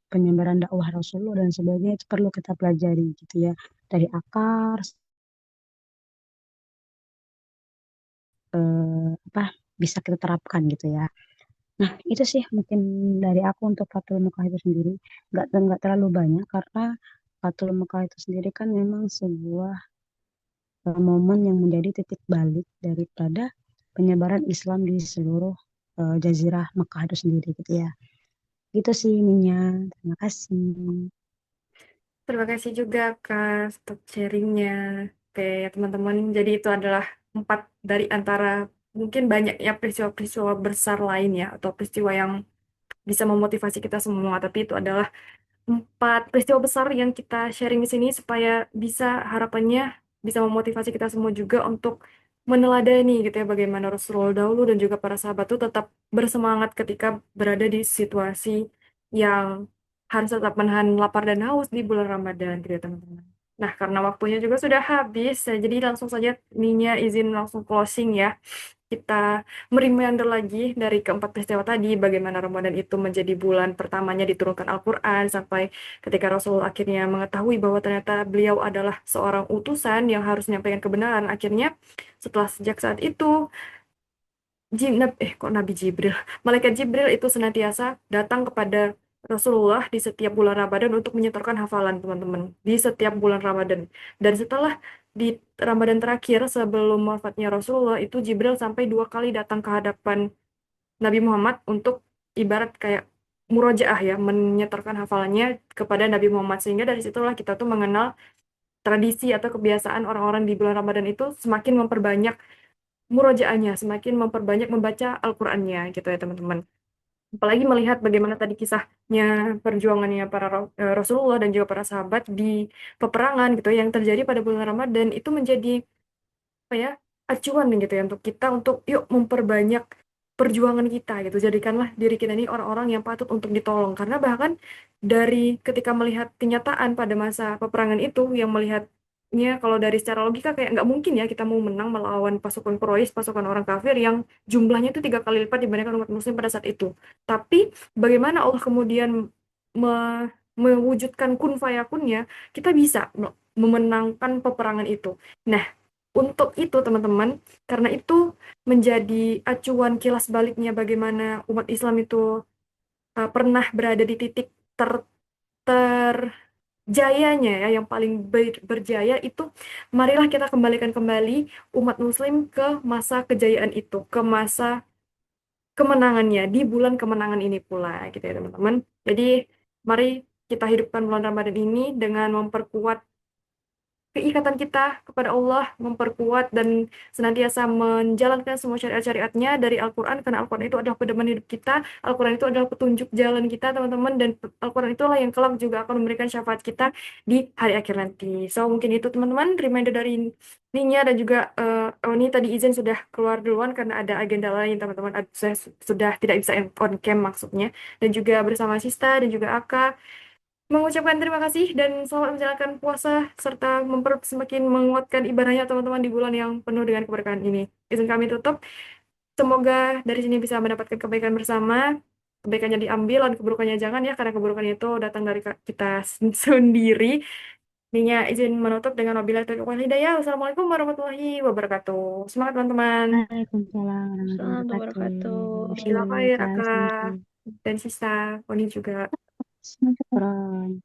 penyebaran dakwah Rasulullah dan sebagainya, itu perlu kita pelajari gitu ya, dari akar apa bisa kita terapkan gitu ya. Nah, itu sih mungkin dari aku untuk Fatul Mekah itu sendiri. Nggak terlalu banyak karena Fatul Mekah itu sendiri kan memang sebuah momen yang menjadi titik balik daripada penyebaran Islam di seluruh Jazirah Mekah itu sendiri gitu ya. Gitu sih Ninya. Terima kasih. Terima kasih juga Kak untuk sharingnya. Oke, ya teman-teman, jadi itu adalah 4 dari antara mungkin banyaknya peristiwa-peristiwa besar lain ya, atau peristiwa yang bisa memotivasi kita semua. Tapi itu adalah 4 peristiwa besar yang kita sharing di sini supaya bisa harapannya bisa memotivasi kita semua juga untuk meneladani gitu ya bagaimana Rasulullah dahulu dan juga para sahabat itu tetap bersemangat ketika berada di situasi yang harus tetap menahan lapar dan haus di bulan Ramadan gitu ya teman-teman. Nah, karena waktunya juga sudah habis, jadi langsung saja Ninya izin langsung closing ya. Kita mereminder lagi dari keempat peristiwa tadi, bagaimana Ramadan itu menjadi bulan pertamanya diturunkan Al-Quran, sampai ketika Rasul akhirnya mengetahui bahwa ternyata beliau adalah seorang utusan yang harus menyampaikan kebenaran. Akhirnya, setelah sejak saat itu, kok Nabi Jibril? Malaikat Jibril itu senantiasa datang kepada Rasulullah di setiap bulan Ramadan untuk menyetorkan hafalan, teman-teman. Di setiap bulan Ramadan. Dan setelah di Ramadan terakhir, sebelum wafatnya Rasulullah, itu Jibril sampai 2 kali datang ke hadapan Nabi Muhammad untuk ibarat kayak murojaah ya, menyetorkan hafalannya kepada Nabi Muhammad. Sehingga dari situlah kita tuh mengenal tradisi atau kebiasaan orang-orang di bulan Ramadan itu semakin memperbanyak murojaahnya, semakin memperbanyak membaca Al-Qur'annya gitu ya teman-teman. Apalagi melihat bagaimana tadi kisahnya perjuangannya para Rasulullah dan juga para sahabat di peperangan gitu yang terjadi pada bulan Ramadan itu menjadi apa ya acuan gitu ya untuk kita untuk yuk memperbanyak perjuangan kita gitu. Jadikanlah diri kita ini orang-orang yang patut untuk ditolong karena bahkan dari ketika melihat kenyataan pada masa peperangan itu yang melihat kalau dari secara logika kayak nggak mungkin ya kita mau menang melawan pasukan Quraisy, pasukan orang kafir yang jumlahnya itu 3 kali lipat dibandingkan umat muslim pada saat itu. Tapi bagaimana Allah kemudian mewujudkan kun fayakunnya, kita bisa memenangkan peperangan itu. Nah, untuk itu teman-teman, karena itu menjadi acuan kilas baliknya bagaimana umat Islam itu pernah berada di titik terjayanya ya, yang paling berjaya itu, marilah kita kembalikan kembali umat muslim ke masa kejayaan itu, ke masa kemenangannya di bulan kemenangan ini pula gitu ya teman-teman. Jadi mari kita hidupkan bulan Ramadan ini dengan memperkuat keikatan kita kepada Allah, memperkuat dan senantiasa menjalankan semua syariat-syariatnya dari Al-Quran, karena Al-Quran itu adalah pedoman hidup kita, Al-Quran itu adalah petunjuk jalan kita teman-teman, dan Al-Quran itulah yang kelak juga akan memberikan syafaat kita di hari akhir nanti. So mungkin itu teman-teman reminder dari Ninya, dan juga Oni tadi izin sudah keluar duluan karena ada agenda lain teman-teman. Saya sudah tidak bisa on cam maksudnya, dan juga bersama Sista dan juga Aka mengucapkan terima kasih dan selamat menjalankan puasa serta semakin menguatkan ibadahnya teman-teman di bulan yang penuh dengan keberkahan ini. Izin kami tutup. Semoga dari sini bisa mendapatkan kebaikan bersama. Kebaikannya diambil dan keburukannya jangan ya, karena keburukannya itu datang dari kita sendiri. Ininya izin menutup dengan wabillahi taufiq wal hidayah. Wassalamualaikum warahmatullahi wabarakatuh. Semangat teman-teman. Waalaikumsalam warahmatullahi Assalamualaikum wabarakatuh. warahmatullahi See you, Sila khair, guys. Thank Akak you. dan Sista. Oni juga. Semangat, Ron.